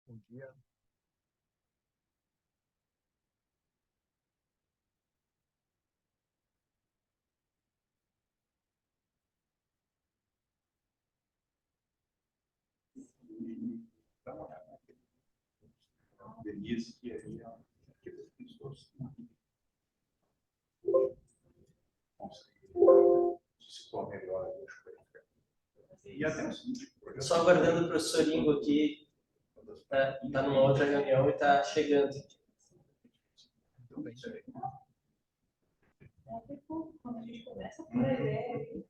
Bom dia. Denise, que aí aquelas pessoas se for melhor, eu acho que e até o seguinte, só aguardando o professor Ingo aqui, tá numa outra reunião e está chegando. Tudo bem. Quando a gente começa por ideia.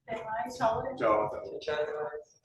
Até mais, tchau. Tchau. Tchau, até mais.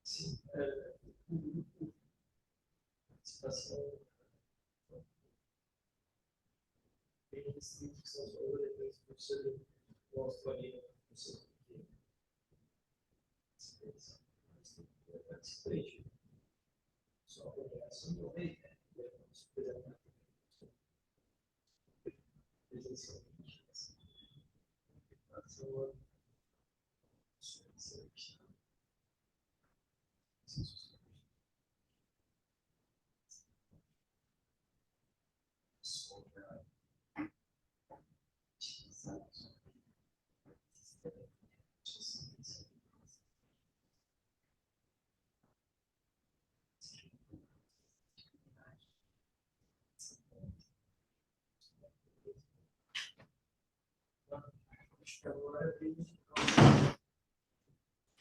Sim, situação bem restrita, que são os valores do professor mostra ali no professor só comunicação do meio, presencialmente.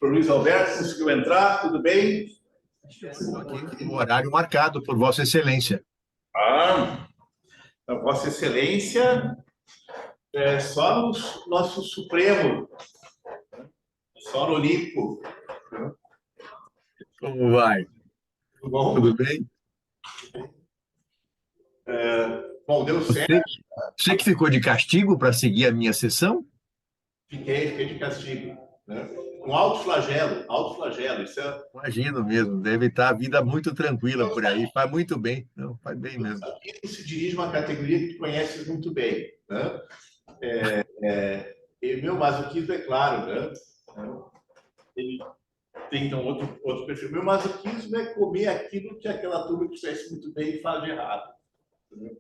O Luiz Alberto conseguiu entrar, tudo bem? Estou aqui no horário marcado por Vossa Excelência. A Vossa Excelência é só no nosso Supremo, só no Olimpo. Como vai? Tudo bom? Tudo bem? Bom, deu certo. Você que ficou de castigo para seguir a minha sessão? Fiquei de castigo, né? Com alto flagelo, isso é... Imagino mesmo, deve estar a vida muito tranquila por aí. Faz muito bem. Não, faz bem mesmo. Isso se dirige a uma categoria que tu conheces muito bem, né? E meu masoquismo é claro, né? Ele tem então outro perfil. Meu masoquismo é comer aquilo que aquela turma que conhece muito bem faz de errado. Entendeu?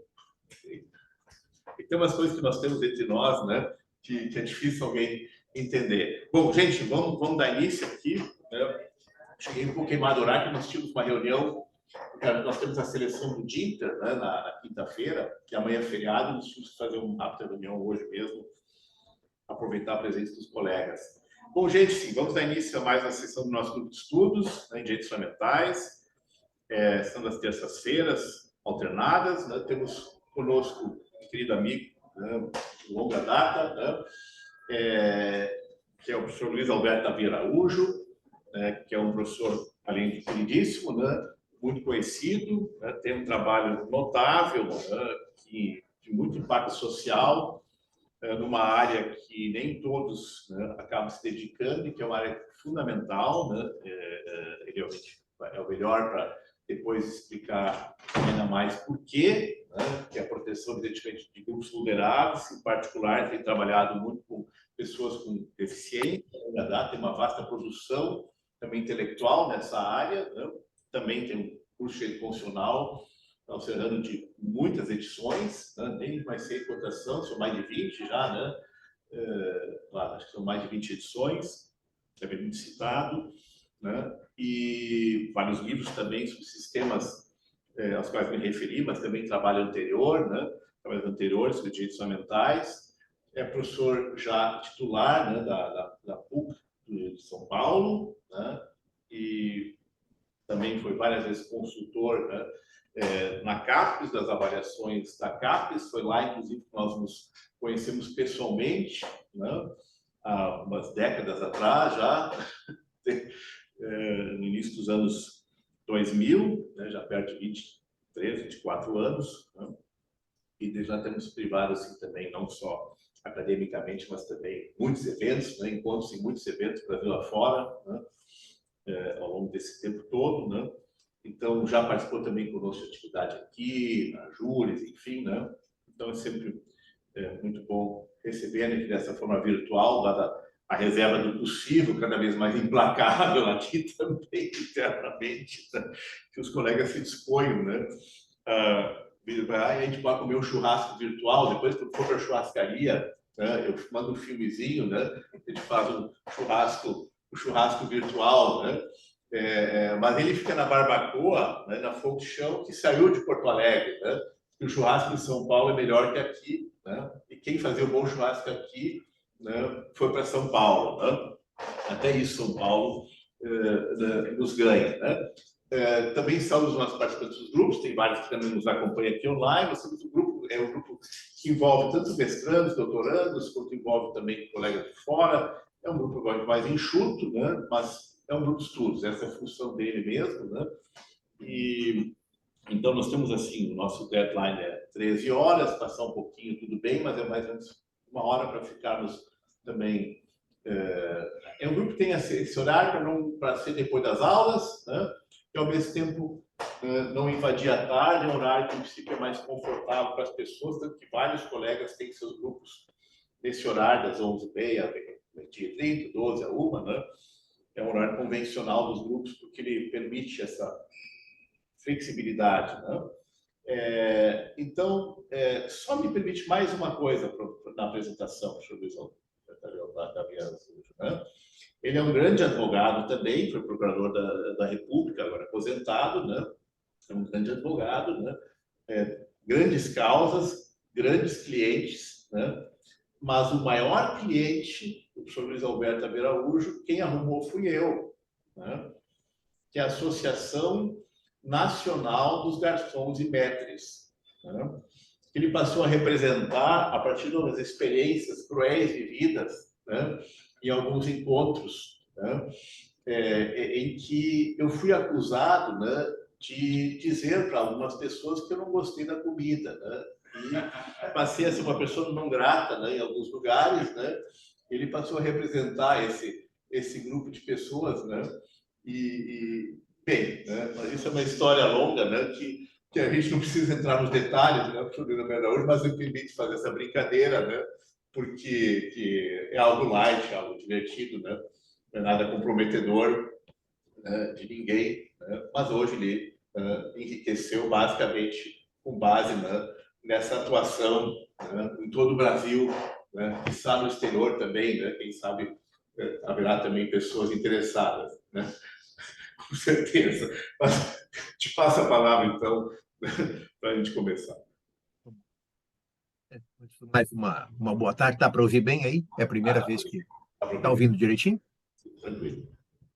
E tem umas coisas que nós temos entre nós, né? Que é difícil alguém entender. Bom, gente, vamos dar início aqui, né? Cheguei um pouco queimado horário, nós tínhamos uma reunião, nós temos a seleção do Dinter, né, na quinta-feira, que amanhã é feriado, nós tínhamos que fazer uma rápida reunião hoje mesmo, aproveitar a presença dos colegas. Bom, gente, sim, vamos dar início a mais uma sessão do nosso grupo de estudos, né, em direitos fundamentais, são das terças-feiras alternadas, né? Temos conosco um querido amigo, né, de longa data, né, que é o professor Luiz Alberto Taveira Araújo, que é um professor, além de queridíssimo, né, muito conhecido, né, tem um trabalho notável, né, de muito impacto social, numa área que nem todos, né, acabam se dedicando, e que é uma área fundamental, né, ele é o melhor para depois explicar ainda mais por quê, né, que é a proteção, evidentemente, de grupos vulneráveis, em particular, tem trabalhado muito com pessoas com deficiência, tem uma vasta produção também intelectual nessa área, né? Também tem um curso de constitucional, está observando de muitas edições, né? Nem mais sei quantas são mais de 20 já, né? Claro, acho que são mais de 20 edições, é bem muito citado, né? E vários livros também sobre sistemas aos quais me referi, mas também trabalho anterior, né? Trabalhos anteriores sobre direitos fundamentais. É professor já titular, né, da PUC de São Paulo, né? E também foi foi várias vezes consultor, né? Na CAPES, das avaliações da CAPES, foi lá, inclusive, que nós nos conhecemos pessoalmente, né? Há umas décadas atrás já, no início dos anos 2000, né? Já perto de 23, 24 anos, né? E desde lá temos privado assim, também, não só academicamente, mas também muitos eventos, né? Encontros em muitos eventos Brasil afora, né? Ao longo desse tempo todo, né? Então, já participou também conosco de atividade aqui, na Júris, enfim, né? Então, é sempre muito bom receber aqui dessa forma virtual, dada a reserva do possível, cada vez mais implacável aqui também, internamente, né? Que os colegas se disponham, né? A gente pode comer um churrasco virtual, depois que for para a churrascaria, né? Eu mando um filmezinho, né? A gente faz um churrasco virtual, né? Mas ele fica na barbacoa, né? Na fogo de chão, que saiu de Porto Alegre, né? E o churrasco em São Paulo é melhor que aqui, né? E quem fazia o bom churrasco aqui, né? Foi para São Paulo, né? Até isso São Paulo nos ganha, né? Também são os nossos participantes dos grupos, tem vários que também nos acompanham aqui online. Nós temos um grupo que envolve tanto mestrandos, doutorandos, quanto envolve também colegas de fora. É um grupo mais enxuto, né? Mas é um grupo de estudos, essa é a função dele mesmo, né? E então nós temos assim, o nosso deadline é 13 horas, passar um pouquinho tudo bem, mas é mais ou menos 1 hora para ficarmos também. É um grupo que tem esse horário para ser depois das aulas, né? E ao mesmo tempo não invadir a tarde, é um horário que, no princípio, é mais confortável para as pessoas, tanto que vários colegas têm seus grupos nesse horário, das 11h30, meio-dia 30, 12 a 1, né? É um horário convencional dos grupos, porque ele permite essa flexibilidade, né? Então, só me permite mais uma coisa na apresentação, deixa eu ver se eu né? Ele é um grande advogado também, foi procurador da República, agora aposentado, né? É um grande advogado, né? Grandes causas, grandes clientes, né? Mas o maior cliente, o professor Luiz Alberto Araújo, quem arrumou fui eu, né? Que é a Associação Nacional dos Garçons e Maîtres, né? Ele passou a representar a partir das experiências cruéis vividas, né? Em alguns encontros, né? Em que eu fui acusado, né? De dizer para algumas pessoas que eu não gostei da comida, né? E passei a ser uma pessoa não grata, né? Em alguns lugares, né? Ele passou a representar esse grupo de pessoas, né? Bem, né? Mas isso é uma história longa, né? Que a gente não precisa entrar nos detalhes, né? Porque eu não hoje, mas eu permito fazer essa brincadeira, né? Porque que é algo light, algo divertido, né? Não é nada comprometedor, né? De ninguém, né? Mas hoje ele enriqueceu basicamente com base, né? Nessa atuação, né? Em todo o Brasil, né? E está no exterior também, né? Quem sabe haverá também pessoas interessadas, né? Com certeza. Mas te passo a palavra, então, para a gente começar. Mais uma boa tarde. Tá para ouvir bem aí? É a primeira vez que está ouvindo direitinho? Tranquilo.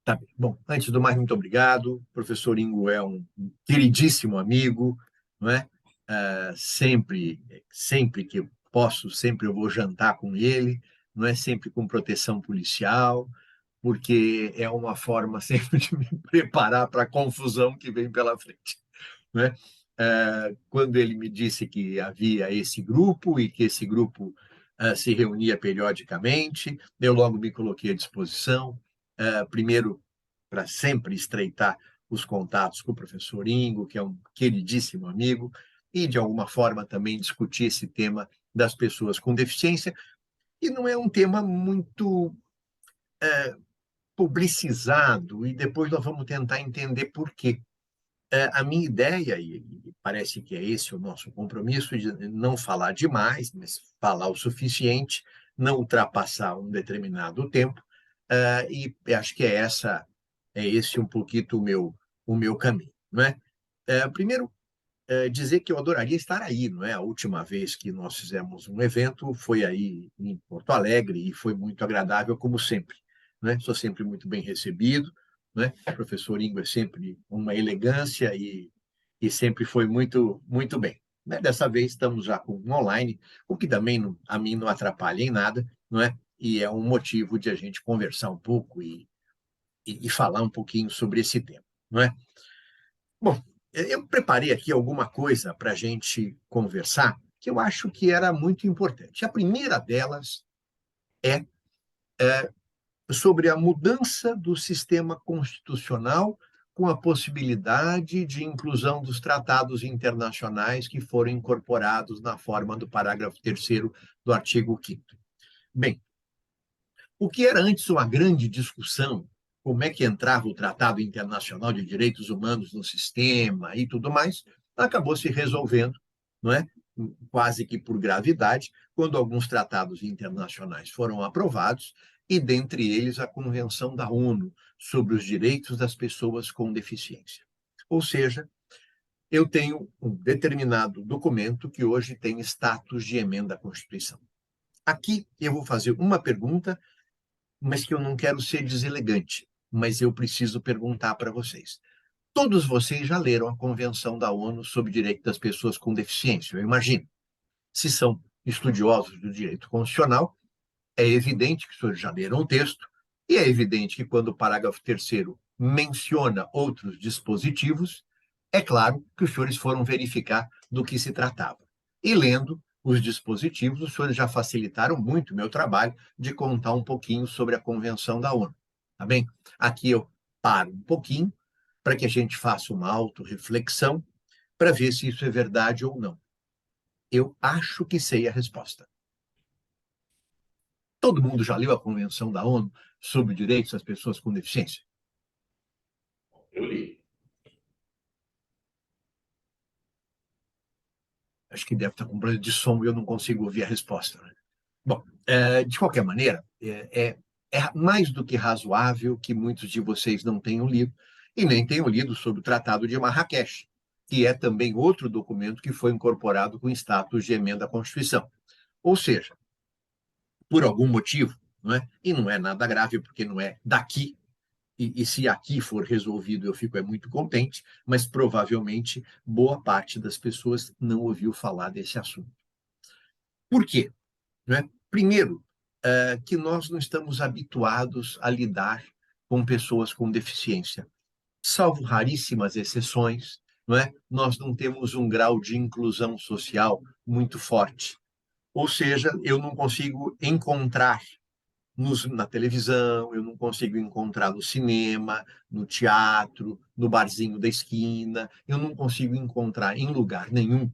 Tá bem. Bom, antes do mais, muito obrigado. O professor Ingo é um queridíssimo amigo, não é? Sempre que eu posso, sempre eu vou jantar com ele, não é sempre com proteção policial, porque é uma forma sempre de me preparar para a confusão que vem pela frente, né? Quando ele me disse que havia esse grupo e que esse grupo se reunia periodicamente, eu logo me coloquei à disposição, primeiro para sempre estreitar os contatos com o professor Ingo, que é um queridíssimo amigo, e de alguma forma também discutir esse tema das pessoas com deficiência, e não é um tema muito publicizado, e depois nós vamos tentar entender por quê. A minha ideia, e parece que é esse o nosso compromisso, de não falar demais, mas falar o suficiente, não ultrapassar um determinado tempo, e acho que é esse um pouquinho o meu caminho, não é? Primeiro, dizer que eu adoraria estar aí, não é? A última vez que nós fizemos um evento foi aí em Porto Alegre e foi muito agradável, como sempre, não é? Sou sempre muito bem recebido, não é? O professor Ingo é sempre uma elegância e sempre foi muito, muito bem. Né? Dessa vez estamos já com um online, o que também a mim não atrapalha em nada, não é? E é um motivo de a gente conversar um pouco e falar um pouquinho sobre esse tema, não é? Bom, eu preparei aqui alguma coisa para a gente conversar que eu acho que era muito importante. A primeira delas é sobre a mudança do sistema constitucional com a possibilidade de inclusão dos tratados internacionais que foram incorporados na forma do parágrafo 3º do artigo 5º. Bem, o que era antes uma grande discussão, como é que entrava o Tratado Internacional de Direitos Humanos no sistema e tudo mais, acabou se resolvendo, não é? Quase que por gravidade, quando alguns tratados internacionais foram aprovados, e dentre eles a Convenção da ONU sobre os Direitos das Pessoas com Deficiência. Ou seja, eu tenho um determinado documento que hoje tem status de emenda à Constituição. Aqui eu vou fazer uma pergunta, mas que eu não quero ser deselegante, mas eu preciso perguntar para vocês. Todos vocês já leram a Convenção da ONU sobre o Direito das Pessoas com Deficiência, eu imagino. Se são estudiosos do direito constitucional, é evidente que os senhores já leram o texto, e é evidente que quando o parágrafo 3º menciona outros dispositivos, é claro que os senhores foram verificar do que se tratava. E lendo os dispositivos, os senhores já facilitaram muito o meu trabalho de contar um pouquinho sobre a Convenção da ONU. Tá bem? Aqui eu paro um pouquinho para que a gente faça uma autorreflexão para ver se isso é verdade ou não. Eu acho que sei a resposta. Todo mundo já leu a Convenção da ONU sobre os Direitos das Pessoas com Deficiência? Eu li. Acho que deve estar com problema de som e eu não consigo ouvir a resposta. Né? Bom, de qualquer maneira, é mais do que razoável que muitos de vocês não tenham lido, e nem tenham lido sobre o Tratado de Marrakech, que é também outro documento que foi incorporado com status de emenda à Constituição. Ou seja, por algum motivo, não é? E não é nada grave, porque não é daqui, e se aqui for resolvido eu fico muito contente, mas provavelmente boa parte das pessoas não ouviu falar desse assunto. Por quê? Não é? Primeiro, que nós não estamos habituados a lidar com pessoas com deficiência. Salvo raríssimas exceções, não é? Nós não temos um grau de inclusão social muito forte. Ou seja, eu não consigo encontrar na televisão, eu não consigo encontrar no cinema, no teatro, no barzinho da esquina, eu não consigo encontrar em lugar nenhum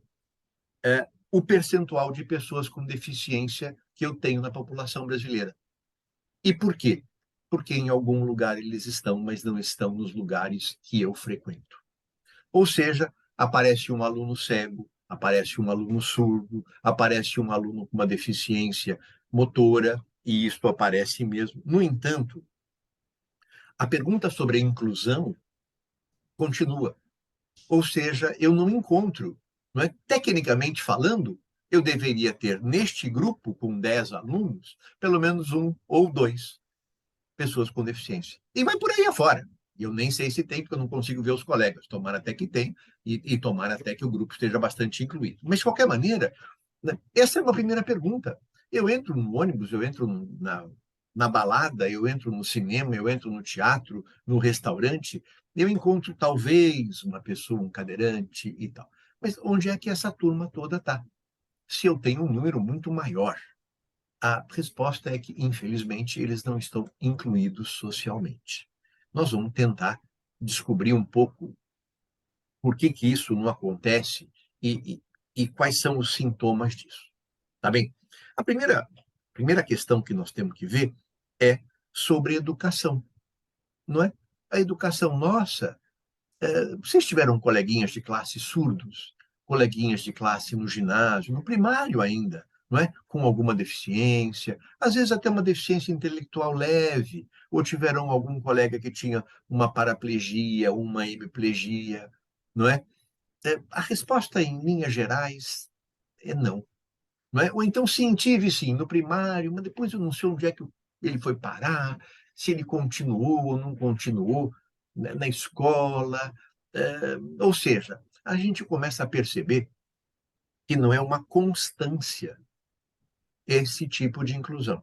o percentual de pessoas com deficiência que eu tenho na população brasileira. E por quê? Porque em algum lugar eles estão, mas não estão nos lugares que eu frequento. Ou seja, aparece um aluno cego, aparece um aluno surdo, aparece um aluno com uma deficiência motora, e isto aparece mesmo. No entanto, a pergunta sobre a inclusão continua. Ou seja, eu não encontro, não é? Tecnicamente falando, eu deveria ter neste grupo com 10 alunos, pelo menos um ou dois pessoas com deficiência. E vai por aí afora. E eu nem sei se tem, porque eu não consigo ver os colegas. Tomara até que tem, e tomara até que o grupo esteja bastante incluído. Mas, de qualquer maneira, né, essa é uma primeira pergunta. Eu entro no ônibus, eu entro na balada, eu entro no cinema, eu entro no teatro, no restaurante, eu encontro talvez uma pessoa, um cadeirante e tal. Mas onde é que essa turma toda está? Se eu tenho um número muito maior, a resposta é que, infelizmente, eles não estão incluídos socialmente. Nós vamos tentar descobrir um pouco por que isso não acontece e quais são os sintomas disso. Tá bem? A primeira questão que nós temos que ver é sobre educação, não é? A educação nossa, vocês tiveram coleguinhas de classe surdos, coleguinhas de classe no ginásio, no primário ainda, não é? Com alguma deficiência, às vezes até uma deficiência intelectual leve, ou tiveram algum colega que tinha uma paraplegia, uma hemiplegia, não é? A resposta, em linhas gerais, é não. Não é? Ou então, sim, tive sim, no primário, mas depois eu não sei onde é que ele foi parar, se ele continuou ou não continuou. na escola, ou seja, a gente começa a perceber que não é uma constância esse tipo de inclusão.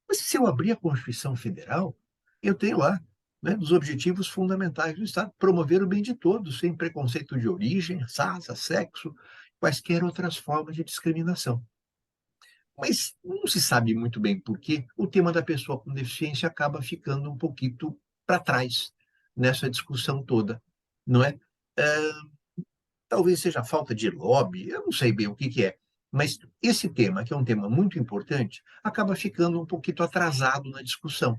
Mas se eu abrir a Constituição Federal, eu tenho lá, né, os objetivos fundamentais do Estado, promover o bem de todos, sem preconceito de origem, raça, sexo, quaisquer outras formas de discriminação. Mas não se sabe muito bem por que o tema da pessoa com deficiência acaba ficando um pouquinho para trás nessa discussão toda, não é? Talvez seja falta de lobby, eu não sei bem o que que é, mas esse tema, que é um tema muito importante, acaba ficando um pouquinho atrasado na discussão.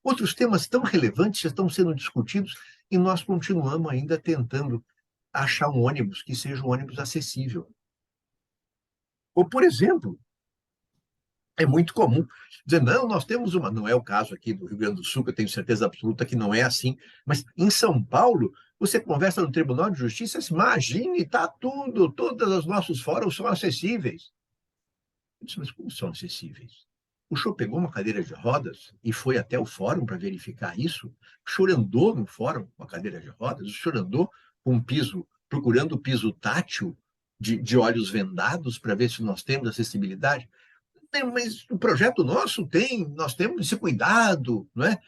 Outros temas tão relevantes já estão sendo discutidos e nós continuamos ainda tentando achar um ônibus que seja um ônibus acessível. Ou, por exemplo, é muito comum dizer, não, nós temos uma. Não é o caso aqui do Rio Grande do Sul, que eu tenho certeza absoluta que não é assim, mas em São Paulo, você conversa no Tribunal de Justiça, imagine, está tudo, todos os nossos fóruns são acessíveis. Eu disse, mas como são acessíveis? O senhor pegou uma cadeira de rodas e foi até o fórum para verificar isso? O senhor andou no fórum com a cadeira de rodas? O senhor andou com um piso, procurando o piso tátil de olhos vendados para ver se nós temos acessibilidade? Mas o projeto nosso tem, nós temos esse cuidado, não é?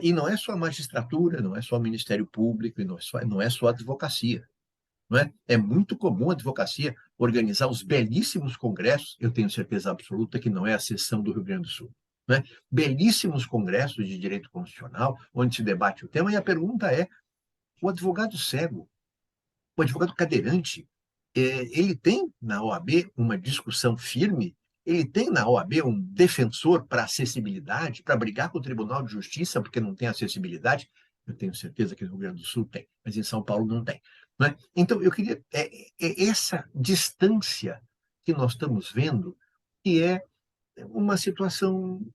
E não é só a magistratura, não é só o Ministério Público, e não é só a advocacia. Não é? É muito comum a advocacia organizar os belíssimos congressos, eu tenho certeza absoluta que não é a seção do Rio Grande do Sul, não é? Belíssimos congressos de direito constitucional, onde se debate o tema, e a pergunta é, o advogado cego, o advogado cadeirante, ele tem na OAB uma discussão firme, ele tem na OAB um defensor para acessibilidade, para brigar com o Tribunal de Justiça porque não tem acessibilidade. Eu tenho certeza que no Rio Grande do Sul tem, mas em São Paulo não tem. Não é? Então, eu queria. Essa distância que nós estamos vendo, que é uma situação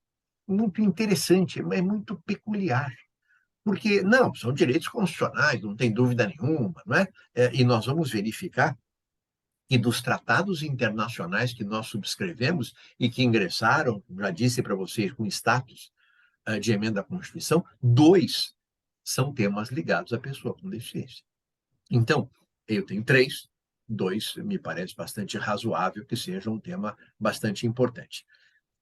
muito interessante, é muito peculiar. Porque, não, são direitos constitucionais, não tem dúvida nenhuma, não é? E nós vamos verificar que dos tratados internacionais que nós subscrevemos e que ingressaram, já disse para vocês, com status de emenda à Constituição, 2 são temas ligados à pessoa com deficiência. Então, eu tenho 3, 2 me parece bastante razoável que seja um tema bastante importante.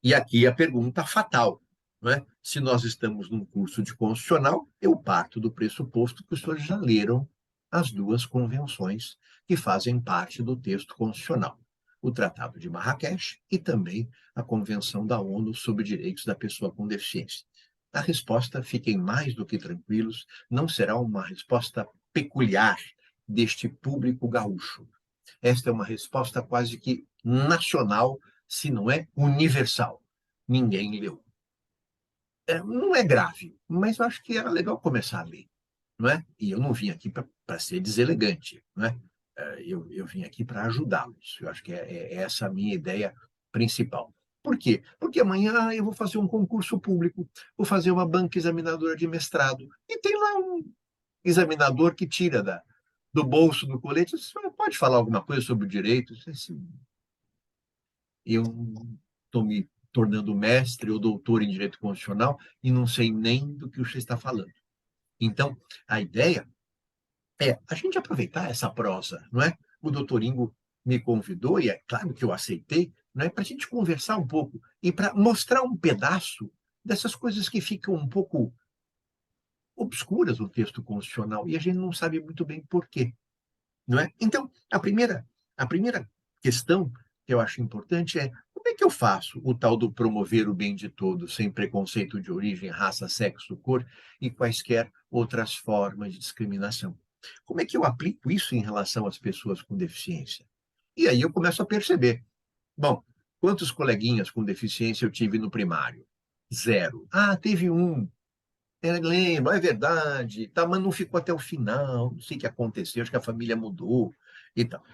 E aqui a pergunta fatal, não é? Se nós estamos num curso de constitucional, eu parto do pressuposto que os senhores já leram as 2 convenções que fazem parte do texto constitucional, o Tratado de Marrakech e também a Convenção da ONU sobre Direitos da Pessoa com Deficiência. A resposta, fiquem mais do que tranquilos, não será uma resposta peculiar deste público gaúcho. Esta é uma resposta quase que nacional, se não é universal. Ninguém leu. Não é grave, mas eu acho que era legal começar a ler, não é? E eu não vim aqui para ser deselegante, não é? Eu vim aqui para ajudá-los. Eu acho que é essa a minha ideia principal. Por quê? Porque amanhã eu vou fazer um concurso público, vou fazer uma banca examinadora de mestrado, e tem lá um examinador que tira do bolso do colete, pode falar alguma coisa sobre o direito? Eu estou me tornando mestre ou doutor em direito constitucional e não sei nem do que você está falando. Então, a ideia é a gente aproveitar essa prosa, não é? O doutor Ingo me convidou, e é claro que eu aceitei, não é? Para a gente conversar um pouco e para mostrar um pedaço dessas coisas que ficam um pouco obscuras no texto constitucional e a gente não sabe muito bem por quê, não é? Então, a primeira questão que eu acho importante é como é que eu faço o tal do promover o bem de todos, sem preconceito de origem, raça, sexo, cor e quaisquer outras formas de discriminação? Como é que eu aplico isso em relação às pessoas com deficiência? E aí eu começo a perceber, bom, quantos coleguinhas com deficiência eu tive no primário? 0. Ah, teve um. Lembro, é verdade, tá, mas não ficou até o final, não sei o que aconteceu, acho que a família mudou e tal.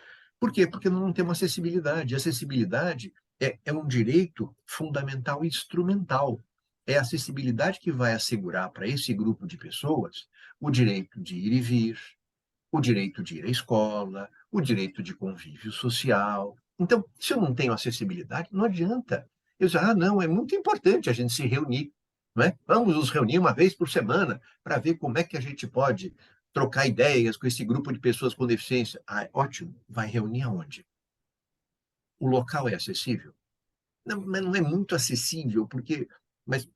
Por quê? Porque não tem uma acessibilidade. Acessibilidade é um direito fundamental e instrumental. É a acessibilidade que vai assegurar para esse grupo de pessoas o direito de ir e vir, o direito de ir à escola, o direito de convívio social. Então, se eu não tenho acessibilidade, não adianta. Eu digo, não, é muito importante a gente se reunir. não é? Vamos nos reunir uma vez por semana para ver como é que a gente pode trocar ideias com esse grupo de pessoas com deficiência. Ah, ótimo, vai reunir aonde? O local é acessível? Não, mas não é muito acessível, mas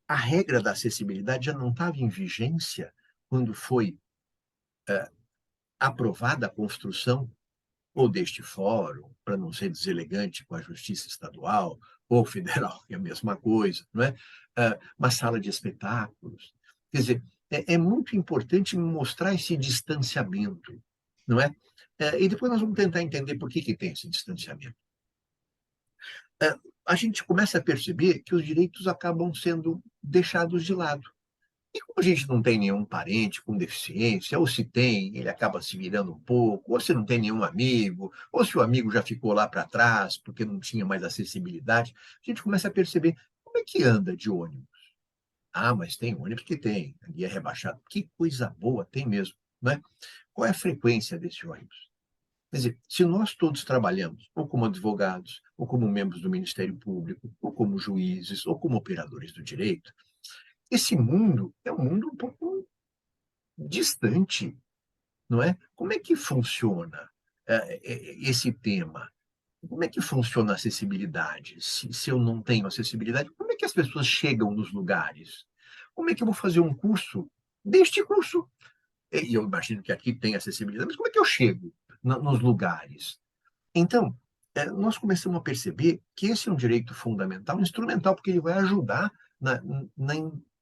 a regra da acessibilidade já não estava em vigência quando foi aprovada a construção ou deste fórum, para não ser deselegante com a justiça estadual ou federal, que é a mesma coisa, não é? Uma sala de espetáculos. Quer dizer, é muito importante mostrar esse distanciamento, não é? E depois nós vamos tentar entender por que tem esse distanciamento. A gente começa a perceber que os direitos acabam sendo deixados de lado. E como a gente não tem nenhum parente com deficiência, ou se tem, ele acaba se virando um pouco, ou se não tem nenhum amigo, ou se o amigo já ficou lá para trás porque não tinha mais acessibilidade, a gente começa a perceber como é que anda de ônibus. Ah, mas tem ônibus que tem, ali é rebaixado. Que coisa boa, tem mesmo, né? Qual é a frequência desse ônibus? Quer dizer, se nós todos trabalhamos, ou como advogados, ou como membros do Ministério Público, ou como juízes, ou como operadores do direito, esse mundo é um mundo um pouco distante, não é? Como é que funciona esse tema? Como é que funciona a acessibilidade? Se eu não tenho acessibilidade, como é que as pessoas chegam nos lugares? Como é que eu vou fazer um curso deste curso? E eu imagino que aqui tem acessibilidade, mas como é que eu chego nos lugares? Então, nós começamos a perceber que esse é um direito fundamental, instrumental, porque ele vai ajudar na, na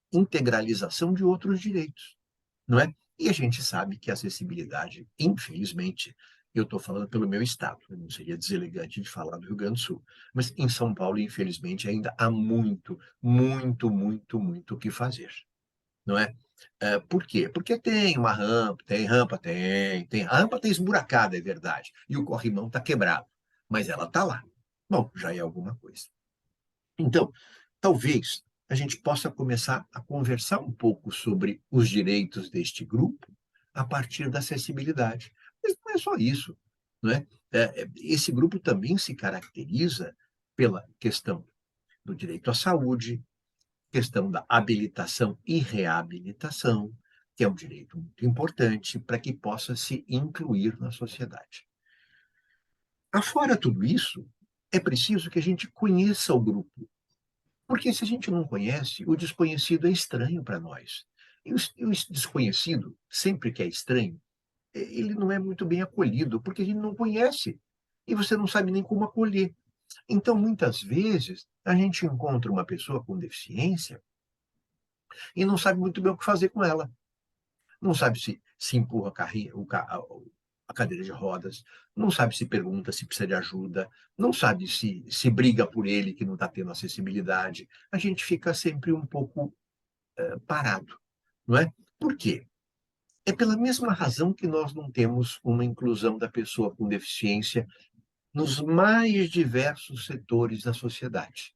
integralização de outros direitos, não é? E a gente sabe que a acessibilidade, infelizmente, eu estou falando pelo meu estado, não seria deselegante de falar do Rio Grande do Sul, mas em São Paulo, infelizmente, ainda há muito, muito, muito, muito o que fazer, não é? Por quê? Porque tem uma rampa, tem rampa, tem. A rampa tem esburacada, é verdade, e o corrimão está quebrado, mas ela está lá. Bom, já é alguma coisa. Então, talvez a gente possa começar a conversar um pouco sobre os direitos deste grupo a partir da acessibilidade. Mas não é só isso, não é? Esse grupo também se caracteriza pela questão do direito à saúde, questão da habilitação e reabilitação, que é um direito muito importante para que possa se incluir na sociedade. Afora tudo isso, é preciso que a gente conheça o grupo, porque se a gente não conhece, o desconhecido é estranho para nós. E o desconhecido, sempre que é estranho, ele não é muito bem acolhido, porque a gente não conhece. E você não sabe nem como acolher. Então, muitas vezes, a gente encontra uma pessoa com deficiência e não sabe muito bem o que fazer com ela. Não sabe se empurra a cadeira de rodas, não sabe se pergunta se precisa de ajuda, não sabe se briga por ele que não está tendo acessibilidade. A gente fica sempre um pouco parado, não é? Por quê? É pela mesma razão que nós não temos uma inclusão da pessoa com deficiência nos mais diversos setores da sociedade.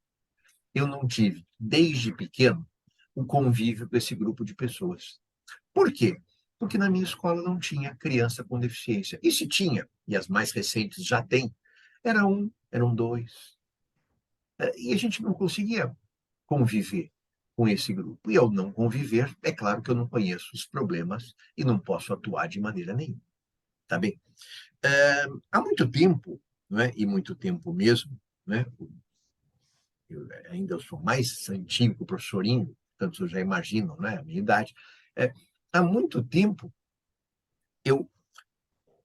Eu não tive, desde pequeno, o convívio com esse grupo de pessoas. Por quê? Porque na minha escola não tinha criança com deficiência. E se tinha, e as mais recentes já têm, era um, eram dois. E a gente não conseguia conviver com esse grupo. E ao não conviver, é claro que eu não conheço os problemas e não posso atuar de maneira nenhuma. Tá bem? Há muito tempo, não é? E muito tempo mesmo, né? Eu ainda sou mais antigo que o professorinho, portanto, vocês já imaginam, né? A minha idade. É, há muito tempo, eu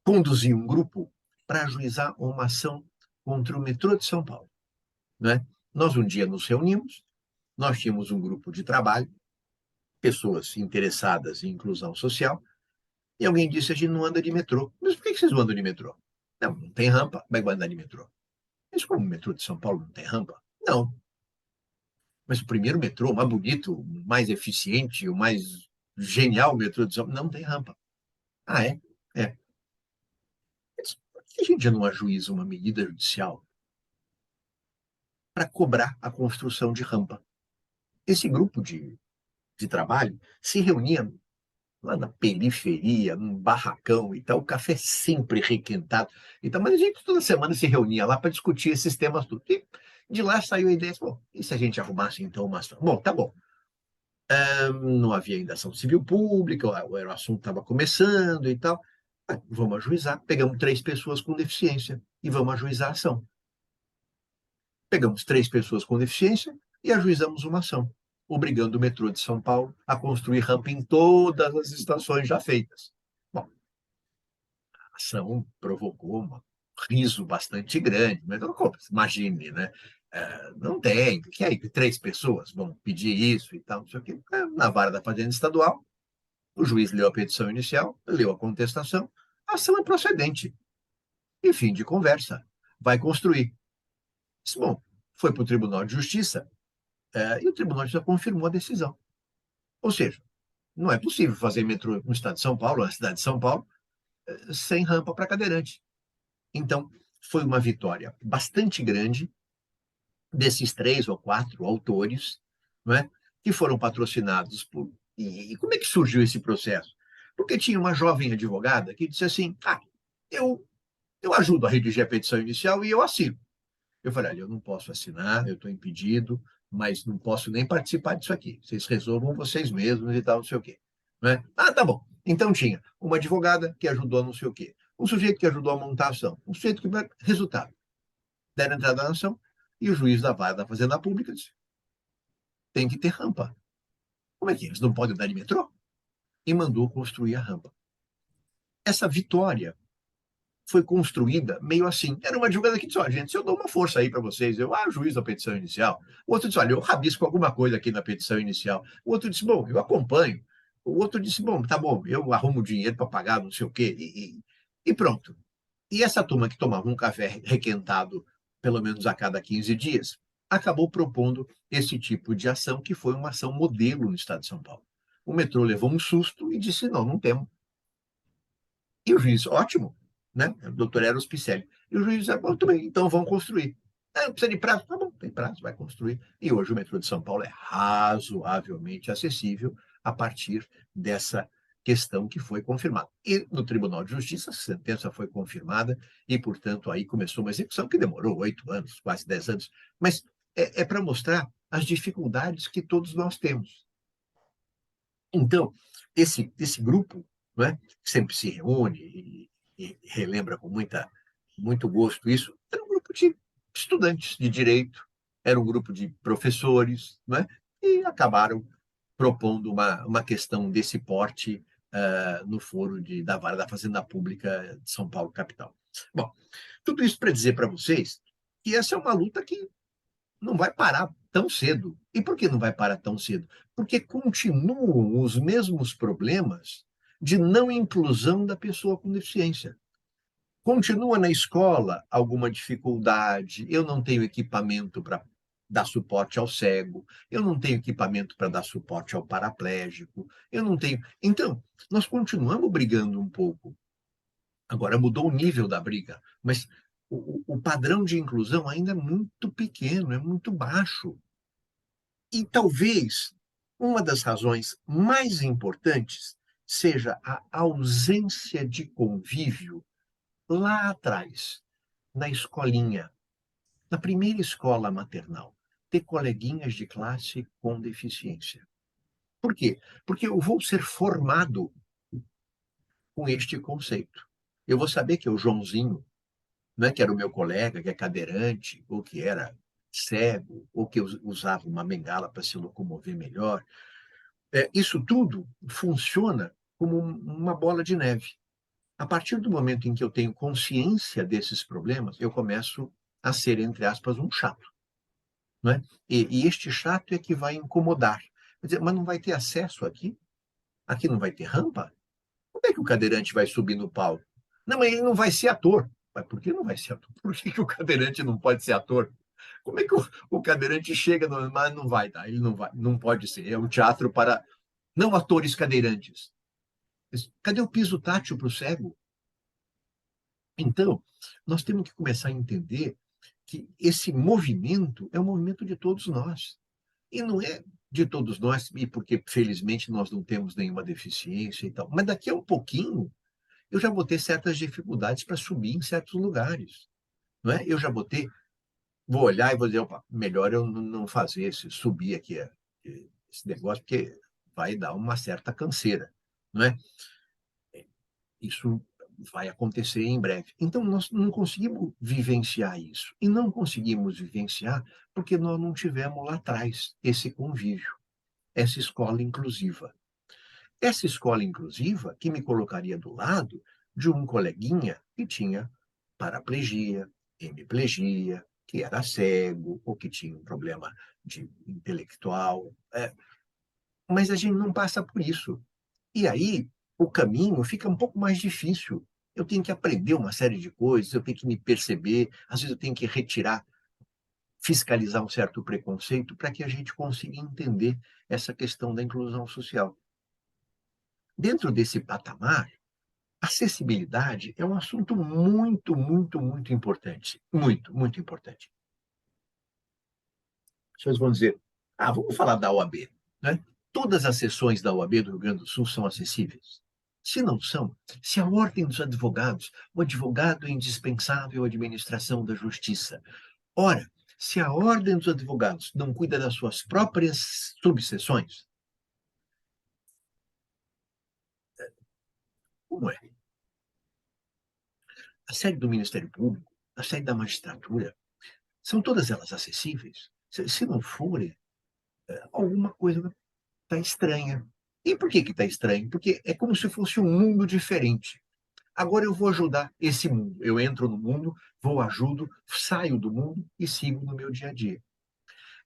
conduzi um grupo para ajuizar uma ação contra o metrô de São Paulo, né? Nós um dia nos reunimos, nós tínhamos um grupo de trabalho, pessoas interessadas em inclusão social, e alguém disse: a gente não anda de metrô. Mas por que vocês não andam de metrô? Não, não tem rampa, vai andar de metrô. Mas como o metrô de São Paulo não tem rampa? Não. Mas o primeiro metrô, o mais bonito, o mais eficiente, o mais genial metrô de São Paulo, não tem rampa. Ah, é? É. Mas por que a gente já não ajuiza uma medida judicial para cobrar a construção de rampa? Esse grupo de trabalho se reunia lá na periferia, num barracão e tal, o café sempre requentado e tal, mas a gente toda semana se reunia lá para discutir esses temas tudo. De lá saiu a ideia, bom, e se a gente arrumasse então uma ação? Bom, tá bom. Não havia ainda ação civil pública, o assunto estava começando e tal. Vamos ajuizar. Pegamos 3 pessoas com deficiência e vamos ajuizar a ação. Pegamos 3 pessoas com deficiência e ajuizamos uma ação, obrigando o metrô de São Paulo a construir rampa em todas as estações já feitas. Bom, a ação provocou um riso bastante grande, mas imagine, né? Não tem, que aí 3 pessoas vão pedir isso e tal, não sei o quê. Na vara da Fazenda Estadual, o juiz leu a petição inicial, leu a contestação, a ação é procedente. E fim de conversa. Vai construir. Bom, foi para o Tribunal de Justiça, e o Tribunal de Justiça confirmou a decisão. Ou seja, não é possível fazer metrô no estado de São Paulo, na cidade de São Paulo, sem rampa para cadeirante. Então, foi uma vitória bastante grande desses 3 ou 4 autores, não é, que foram patrocinados por. E como é que surgiu esse processo? Porque tinha uma jovem advogada que disse assim: eu ajudo a redigir a petição inicial e eu assino. Eu falei: olha, eu não posso assinar, eu estou impedido, mas não posso nem participar disso aqui. Vocês resolvam vocês mesmos e tal, não sei o quê. Né? Tá bom. Então tinha uma advogada que ajudou não sei o quê, um sujeito que ajudou a montar a ação, um sujeito que. Resultado. Deram entrada na ação e o juiz da vara da Fazenda Pública disse: tem que ter rampa. Como é que é? Eles não podem dar de metrô? E mandou construir a rampa. Essa vitória foi construída meio assim. Era uma advogada que disse: ó, gente, se eu dou uma força aí para vocês, eu juiz a petição inicial. O outro disse: olha, eu rabisco alguma coisa aqui na petição inicial. O outro disse: bom, eu acompanho. O outro disse: bom, tá bom, eu arrumo dinheiro para pagar não sei o quê. E pronto. E essa turma que tomava um café requentado pelo menos a cada 15 dias, acabou propondo esse tipo de ação, que foi uma ação modelo no estado de São Paulo. O metrô levou um susto e disse: não, não temos. E o juiz, ótimo, né? O doutor Eros Picelli. E o juiz disse: muito bem, então vão construir. Não precisa de prazo? Tá bom, tem prazo, vai construir. E hoje o metrô de São Paulo é razoavelmente acessível a partir dessa questão que foi confirmada. E no Tribunal de Justiça, a sentença foi confirmada e, portanto, aí começou uma execução que demorou 8 anos, quase 10 anos. Mas é para mostrar as dificuldades que todos nós temos. Então, esse grupo, né, que sempre se reúne e relembra com muito gosto isso, era um grupo de estudantes de direito, era um grupo de professores, né, e acabaram propondo uma questão desse porte no foro da Vara da Fazenda Pública de São Paulo, capital. Bom, tudo isso para dizer para vocês que essa é uma luta que não vai parar tão cedo. E por que não vai parar tão cedo? Porque continuam os mesmos problemas de não inclusão da pessoa com deficiência. Continua na escola alguma dificuldade, eu não tenho equipamento para dar suporte ao cego, eu não tenho equipamento para dar suporte ao paraplégico, eu não tenho. Então, nós continuamos brigando um pouco. Agora mudou o nível da briga, mas o padrão de inclusão ainda é muito pequeno, é muito baixo. E talvez uma das razões mais importantes seja a ausência de convívio lá atrás, na escolinha, na primeira escola maternal, ter coleguinhas de classe com deficiência. Por quê? Porque eu vou ser formado com este conceito. Eu vou saber que o Joãozinho, não é, que era o meu colega, que é cadeirante, ou que era cego, ou que usava uma bengala para se locomover melhor. Isso tudo funciona como uma bola de neve. A partir do momento em que eu tenho consciência desses problemas, eu começo a ser, entre aspas, um chato. Não é? E este chato é que vai incomodar. Quer dizer, mas não vai ter acesso aqui? Aqui não vai ter rampa? Como é que o cadeirante vai subir no palco? Não, mas ele não vai ser ator. Mas por que não vai ser ator? Por que o cadeirante não pode ser ator? Como é que o cadeirante chega no. Mas não vai, tá? Ele não vai, não pode ser. É um teatro para não atores cadeirantes. Cadê o piso tátil para o cego? Então, nós temos que começar a entender que esse movimento é um movimento de todos nós. E não é de todos nós, e porque felizmente nós não temos nenhuma deficiência e tal, mas daqui a um pouquinho eu já vou ter certas dificuldades para subir em certos lugares. Não é? Eu já vou ter vou olhar e vou dizer, opa, melhor eu não fazer subir aqui esse negócio, porque vai dar uma certa canseira, não é? Isso vai acontecer em breve. Então, nós não conseguimos vivenciar isso. E não conseguimos vivenciar porque nós não tivemos lá atrás esse convívio, essa escola inclusiva. Essa escola inclusiva que me colocaria do lado de um coleguinha que tinha paraplegia, hemiplegia, que era cego ou que tinha um problema intelectual. Mas a gente não passa por isso. E aí, o caminho fica um pouco mais difícil. Eu tenho que aprender uma série de coisas, eu tenho que me perceber, às vezes eu tenho que retirar, fiscalizar um certo preconceito para que a gente consiga entender essa questão da inclusão social. Dentro desse patamar, acessibilidade é um assunto muito, muito, muito importante. Muito, muito importante. As pessoas vão dizer, vamos falar da OAB, né? Todas as sessões da OAB do Rio Grande do Sul são acessíveis? Se não são, se a Ordem dos Advogados, o advogado é indispensável à administração da justiça. Ora, se a Ordem dos Advogados não cuida das suas próprias subseções, como é? A sede do Ministério Público, a sede da magistratura, são todas elas acessíveis? Se não forem, alguma coisa está estranha. E por que está estranho? Porque é como se fosse um mundo diferente. Agora eu vou ajudar esse mundo. Eu entro no mundo, vou, ajudo, saio do mundo e sigo no meu dia a dia.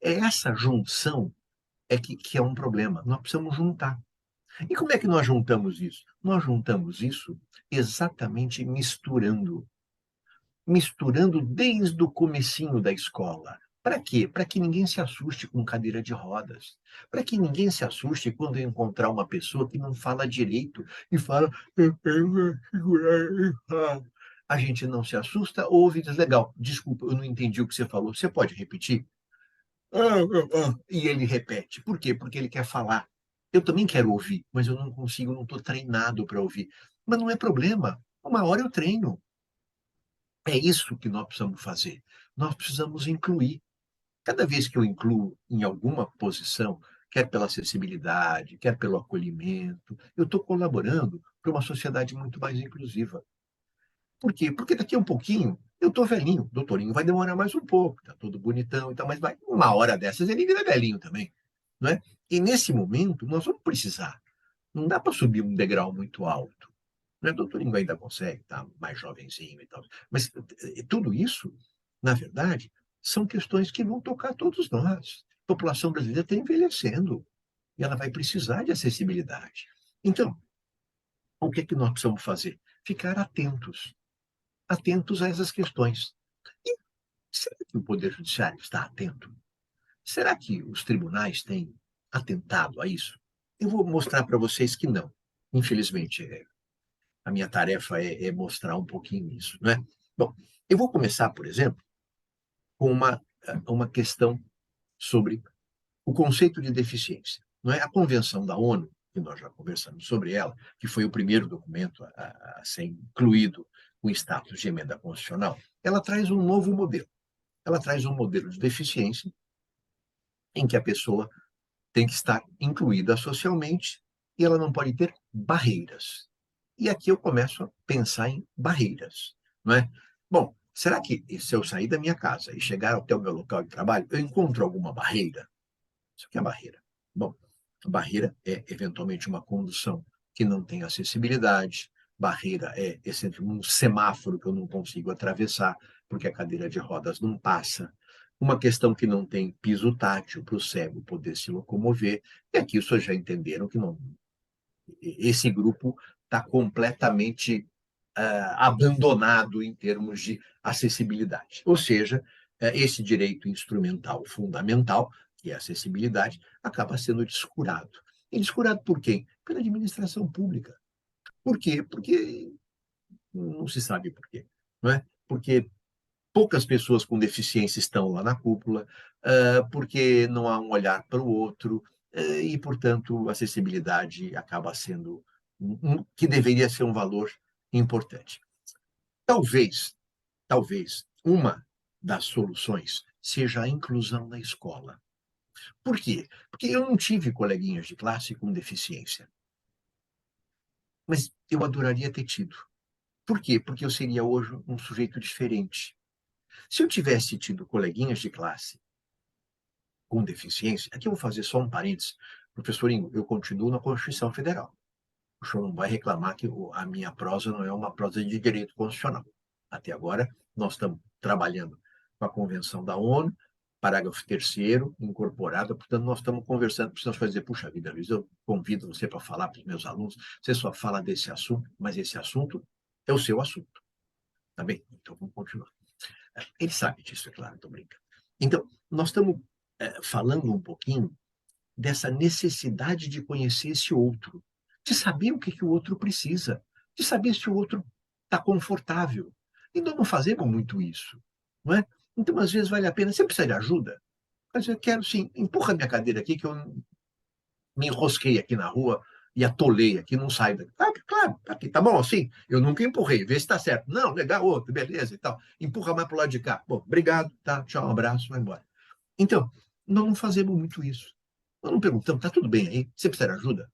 É essa junção que é um problema. Nós precisamos juntar. E como é que nós juntamos isso? Nós juntamos isso exatamente misturando. Misturando desde o comecinho da escola. Para quê? Para que ninguém se assuste com cadeira de rodas. Para que ninguém se assuste quando encontrar uma pessoa que não fala direito e fala. A gente não se assusta, ouve e diz, legal, desculpa, eu não entendi o que você falou. Você pode repetir? E ele repete. Por quê? Porque ele quer falar. Eu também quero ouvir, mas eu não consigo, não estou treinado para ouvir. Mas não é problema. Uma hora eu treino. É isso que nós precisamos fazer. Nós precisamos incluir. Cada vez que eu incluo em alguma posição, quer pela acessibilidade, quer pelo acolhimento, eu estou colaborando para uma sociedade muito mais inclusiva. Por quê? Porque daqui a um pouquinho eu estou velhinho, o doutorinho vai demorar mais um pouco, está todo bonitão e tal, mas vai, uma hora dessas ele vira velhinho também. Não é? E nesse momento nós vamos precisar. Não dá para subir um degrau muito alto. Não é? Doutorinho ainda consegue, tá mais jovenzinho e tal. Mas tudo isso, na verdade, são questões que vão tocar todos nós. A população brasileira está envelhecendo e ela vai precisar de acessibilidade. Então, o que é que nós precisamos fazer? Ficar atentos, atentos a essas questões. E será que o Poder Judiciário está atento? Será que os tribunais têm atentado a isso? Eu vou mostrar para vocês que não. Infelizmente, a minha tarefa é mostrar um pouquinho isso, né? Bom, eu vou começar, por exemplo, com uma questão sobre o conceito de deficiência. Não é? A Convenção da ONU, que nós já conversamos sobre ela, que foi o primeiro documento a ser incluído com status de emenda constitucional, ela traz um novo modelo. Ela traz um modelo de deficiência em que a pessoa tem que estar incluída socialmente e ela não pode ter barreiras. E aqui eu começo a pensar em barreiras, não é? Bom, será que se eu sair da minha casa e chegar até o meu local de trabalho, eu encontro alguma barreira? Isso que é barreira. Bom, a barreira é eventualmente uma condução que não tem acessibilidade, barreira é esse um semáforo que eu não consigo atravessar porque a cadeira de rodas não passa, uma questão que não tem piso tátil para o cego poder se locomover, e aqui os senhores já entenderam que não, esse grupo está completamente abandonado em termos de acessibilidade. Ou seja, esse direito instrumental fundamental, que é a acessibilidade, acaba sendo descurado. E descurado por quem? Pela administração pública. Por quê? Porque não se sabe por quê. Não é? Porque poucas pessoas com deficiência estão lá na cúpula, porque não há um olhar para o outro, e, portanto, a acessibilidade acaba sendo que deveria ser um valor importante. Talvez uma das soluções seja a inclusão na escola. Por quê? Porque eu não tive coleguinhas de classe com deficiência, mas eu adoraria ter tido. Por quê? Porque eu seria hoje um sujeito diferente. Se eu tivesse tido coleguinhas de classe com deficiência, aqui eu vou fazer só um parênteses. Professorinho, eu continuo na Constituição Federal. O senhor não vai reclamar que a minha prosa não é uma prosa de direito constitucional. Até agora, nós estamos trabalhando com a Convenção da ONU, parágrafo 3º, incorporada, portanto, nós estamos conversando, precisamos fazer, puxa vida, Luiz, eu convido você para falar para os meus alunos, você só fala desse assunto, mas esse assunto é o seu assunto. Tá bem? Então, vamos continuar. Ele sabe disso, é claro, estou brincando. Então, nós estamos falando um pouquinho dessa necessidade de conhecer esse outro, de saber o que o outro precisa, de saber se o outro está confortável. E nós não fazemos muito isso, não é? Então, às vezes, vale a pena. Você precisa de ajuda? Mas eu quero, sim, empurra minha cadeira aqui, que eu me enrosquei aqui na rua e atolei aqui, não saio daqui. Ah, claro, aqui, tá bom assim? Eu nunca empurrei, vê se está certo. Não, legal, outro, beleza e tal. Empurra mais para o lado de cá. Bom, obrigado, tá, tchau, um abraço, vai embora. Então, nós não fazemos muito isso. Nós não perguntamos, tá tudo bem aí? Você precisa de ajuda?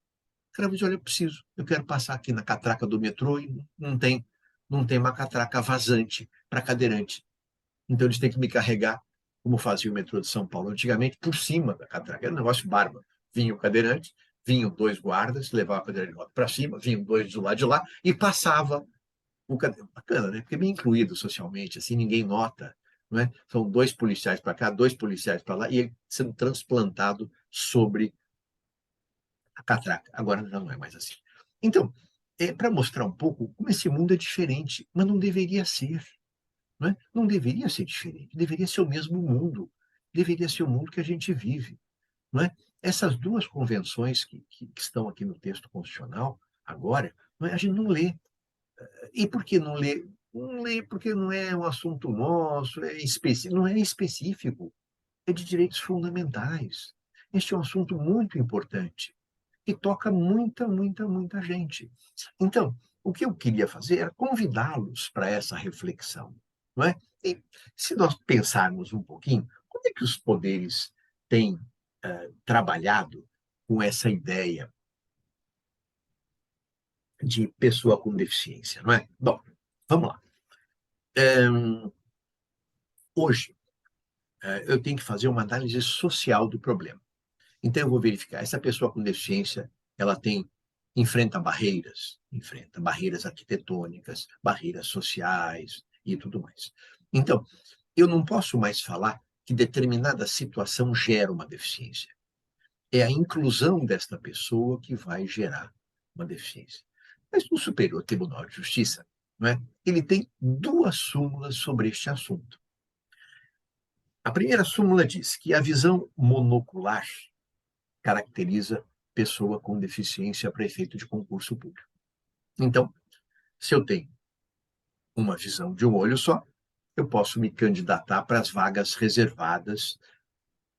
O cara diz, olha, eu preciso. Eu quero passar aqui na catraca do metrô e não tem uma catraca vazante para cadeirante. Então, eles têm que me carregar, como fazia o metrô de São Paulo antigamente, por cima da catraca. Era um negócio bárbaro. Vinha o cadeirante, vinham 2 guardas, levavam a cadeira de roda para cima, vinham 2 do lado de lá e passava o cadeirante. Bacana, né? Porque é bem incluído socialmente, assim ninguém nota. Não é? São 2 policiais para cá, 2 policiais para lá, e ele sendo transplantado sobre a catraca. Agora já não é mais assim. Então, para mostrar um pouco como esse mundo é diferente, mas não deveria ser. Não é? Não deveria ser diferente, deveria ser o mesmo mundo, deveria ser o mundo que a gente vive. Não é? Essas 2 convenções que estão aqui no texto constitucional, agora, não é? A gente não lê. E por que não lê? Não lê porque não é um assunto nosso, não é específico, é de direitos fundamentais. Este é um assunto muito importante, que toca muita, muita, muita gente. Então, o que eu queria fazer era convidá-los para essa reflexão, não é? E se nós pensarmos um pouquinho, como é que os poderes têm trabalhado com essa ideia de pessoa com deficiência, não é? Bom, vamos lá. Hoje, eu tenho que fazer uma análise social do problema. Então, eu vou verificar, essa pessoa com deficiência, ela enfrenta barreiras arquitetônicas, barreiras sociais e tudo mais. Então, eu não posso mais falar que determinada situação gera uma deficiência. É a inclusão desta pessoa que vai gerar uma deficiência. Mas o Superior Tribunal de Justiça, não é? Ele tem 2 súmulas sobre este assunto. A primeira súmula diz que a visão monocular caracteriza pessoa com deficiência para efeito de concurso público. Então, se eu tenho uma visão de um olho só, eu posso me candidatar para as vagas reservadas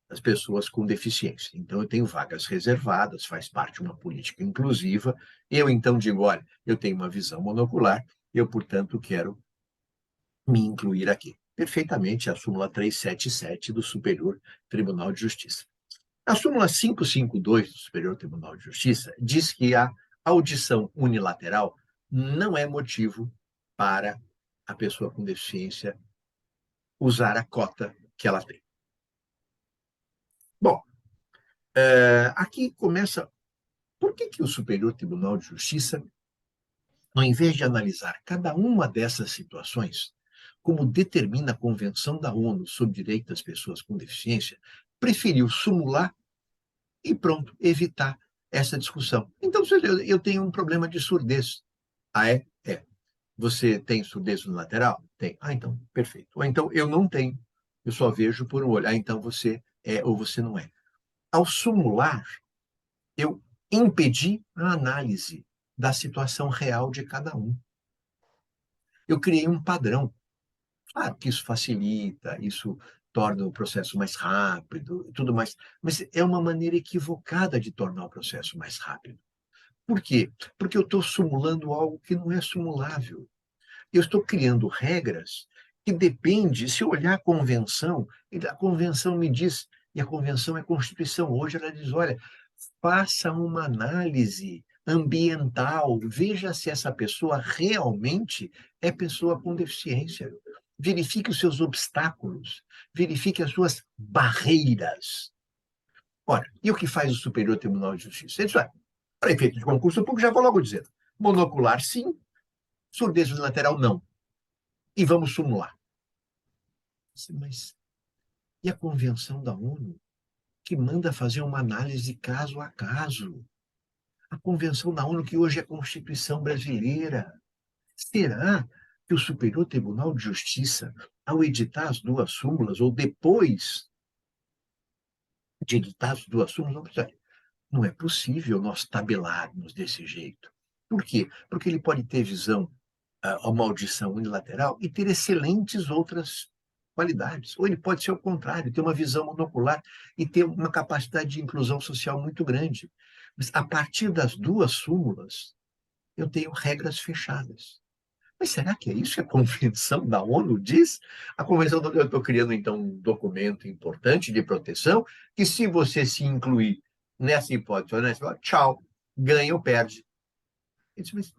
às pessoas com deficiência. Então, eu tenho vagas reservadas, faz parte de uma política inclusiva. Eu, então, digo, olha, eu tenho uma visão monocular, eu, portanto, quero me incluir aqui. Perfeitamente a súmula 377 do Superior Tribunal de Justiça. A súmula 552 do Superior Tribunal de Justiça diz que a audição unilateral não é motivo para a pessoa com deficiência usar a cota que ela tem. Bom, aqui começa. Por que o Superior Tribunal de Justiça, ao invés de analisar cada uma dessas situações, como determina a Convenção da ONU sobre o Direito das Pessoas com Deficiência, preferiu sumular e pronto, evitar essa discussão? Então, eu tenho um problema de surdez. Ah, é? É. Você tem surdez unilateral? Tem. Ah, então, perfeito. Ou então, eu não tenho, eu só vejo por um olho. Ah, então você é ou você não é. Ao sumular, eu impedi a análise da situação real de cada um. Eu criei um padrão. Claro que isso facilita, isso torna o processo mais rápido e tudo mais, mas é uma maneira equivocada de tornar o processo mais rápido. Por quê? Porque eu estou simulando algo que não é simulável. Eu estou criando regras que depende, se eu olhar a convenção me diz, e a convenção é Constituição, hoje ela diz, olha, faça uma análise ambiental, veja se essa pessoa realmente é pessoa com deficiência. Verifique os seus obstáculos, verifique as suas barreiras. Ora, e o que faz o Superior Tribunal de Justiça? Ele diz, olha, para efeito de concurso público, já vou logo dizendo, monocular sim, surdez unilateral não. E vamos simular. Mas e a Convenção da ONU, que manda fazer uma análise caso a caso? A Convenção da ONU, que hoje é a Constituição brasileira. Será que o Superior Tribunal de Justiça, ao editar as duas súmulas, ou depois de editar as duas súmulas, não é possível nós tabelarmos desse jeito? Por quê? Porque ele pode ter visão, a maldição unilateral e ter excelentes outras qualidades. Ou ele pode ser o contrário, ter uma visão monocular e ter uma capacidade de inclusão social muito grande. Mas a partir das duas súmulas, eu tenho regras fechadas. Mas será que é isso que a Convenção da ONU diz? A Convenção da ONU, eu estou criando, então, um documento importante de proteção, que se você se incluir nessa hipótese, ou nessa hipótese, tchau, ganha ou perde. Mas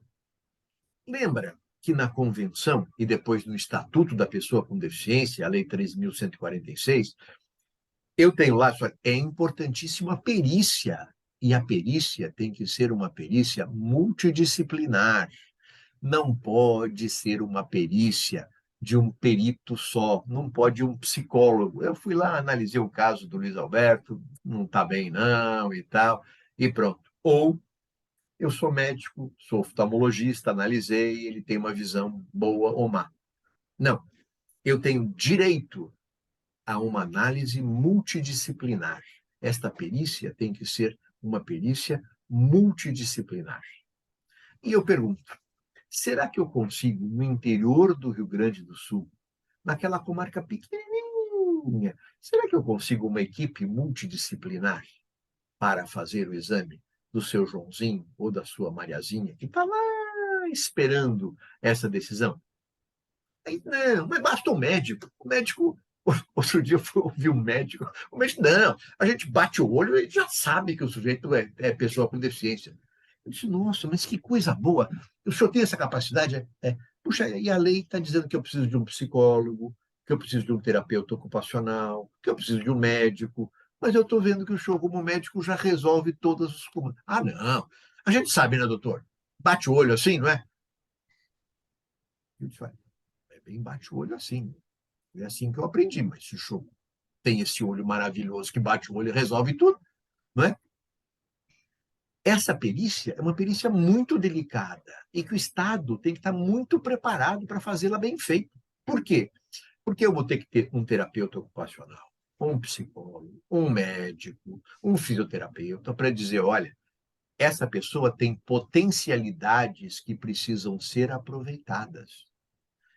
lembra que na Convenção, e depois no Estatuto da Pessoa com Deficiência, a Lei 3.146, eu tenho lá, é importantíssima a perícia, e a perícia tem que ser uma perícia multidisciplinar. Não pode ser uma perícia de um perito só, não pode um psicólogo. Eu fui lá, analisei o caso do Luiz Alberto, não está bem não e tal, e pronto. Ou eu sou médico, sou oftalmologista, analisei, ele tem uma visão boa ou má. Não, eu tenho direito a uma análise multidisciplinar. Esta perícia tem que ser uma perícia multidisciplinar. E eu pergunto, será que eu consigo, no interior do Rio Grande do Sul, naquela comarca pequenininha, será que eu consigo uma equipe multidisciplinar para fazer o exame do seu Joãozinho ou da sua Mariazinha, que está lá esperando essa decisão? Aí, não, mas basta o médico. O médico, outro dia eu fui ouvir um médico, o médico, não, a gente bate o olho e já sabe que o sujeito é pessoa com deficiência. Eu disse, nossa, mas que coisa boa. O senhor tem essa capacidade? Puxa, e a lei está dizendo que eu preciso de um psicólogo, que eu preciso de um terapeuta ocupacional, que eu preciso de um médico, mas eu estou vendo que o senhor, como médico, já resolve todos os comandos. Ah, não. A gente sabe, né, doutor? Bate o olho assim, não é? Eu disse, é bem bate o olho assim. É assim que eu aprendi, mas se o senhor tem esse olho maravilhoso que bate o olho e resolve tudo, não é? Essa perícia é uma perícia muito delicada e que o Estado tem que estar muito preparado para fazê-la bem feita. Por quê? Porque eu vou ter que ter um terapeuta ocupacional, um psicólogo, um médico, um fisioterapeuta, para dizer, olha, essa pessoa tem potencialidades que precisam ser aproveitadas.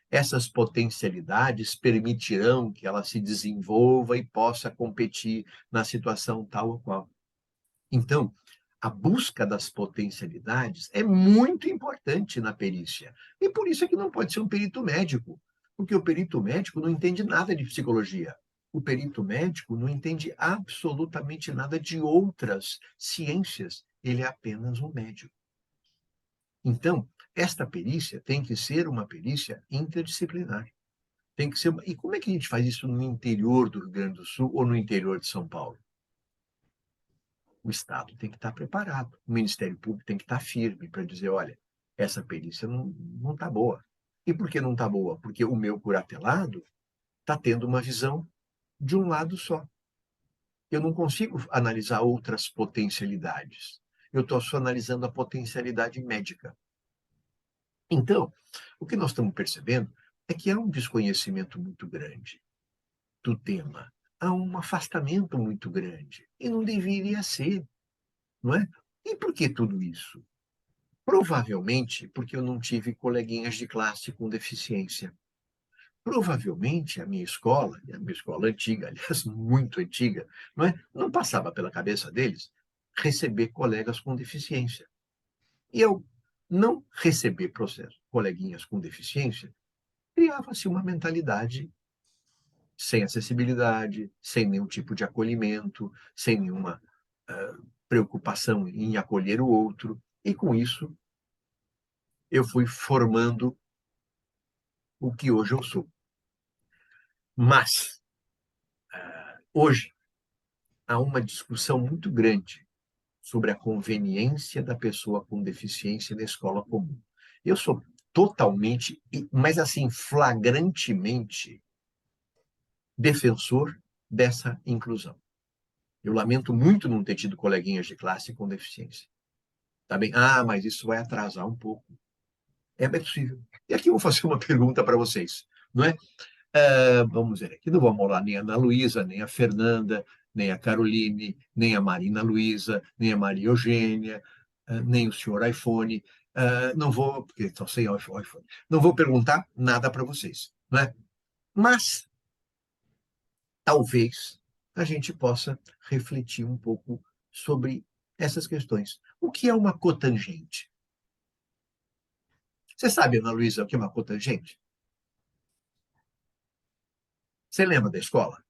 Essas potencialidades permitirão que ela se desenvolva e possa competir na situação tal ou qual. Então, a busca das potencialidades é muito importante na perícia. E por isso é que não pode ser um perito médico, porque o perito médico não entende nada de psicologia. O perito médico não entende absolutamente nada de outras ciências. Ele é apenas um médico. Então, esta perícia tem que ser uma perícia interdisciplinar. Tem que ser. E como é que a gente faz isso no interior do Rio Grande do Sul ou no interior de São Paulo? O Estado tem que estar preparado, o Ministério Público tem que estar firme para dizer, olha, essa perícia não está boa. E por que não está boa? Porque o meu curatelado está tendo uma visão de um lado só. Eu não consigo analisar outras potencialidades. Eu estou só analisando a potencialidade médica. Então, o que nós estamos percebendo é que há um desconhecimento muito grande do tema, há um afastamento muito grande, e não deveria ser, não é? E por que tudo isso? Provavelmente porque eu não tive coleguinhas de classe com deficiência. Provavelmente a minha escola antiga, aliás, muito antiga, não passava pela cabeça deles receber colegas com deficiência. E eu não receber coleguinhas com deficiência criava-se uma mentalidade sem acessibilidade, sem nenhum tipo de acolhimento, sem nenhuma preocupação em acolher o outro, e com isso eu fui formando o que hoje eu sou. Mas, hoje, há uma discussão muito grande sobre a conveniência da pessoa com deficiência na escola comum. Eu sou totalmente, mas assim, flagrantemente defensor dessa inclusão. Eu lamento muito não ter tido coleguinhas de classe com deficiência. Tá bem? Ah, mas isso vai atrasar um pouco. É bem possível. E aqui eu vou fazer uma pergunta para vocês, não é? Vamos ver aqui, não vamos lá nem a Ana Luísa, nem a Fernanda, nem a Caroline, nem a Marina Luísa, nem a Maria Eugênia, nem o senhor iPhone. Não vou, porque estão sem iPhone, não vou perguntar nada para vocês, não é? Mas talvez a gente possa refletir um pouco sobre essas questões. O que é uma cotangente? Você sabe, Ana Luísa, o que é uma cotangente? Você lembra da escola?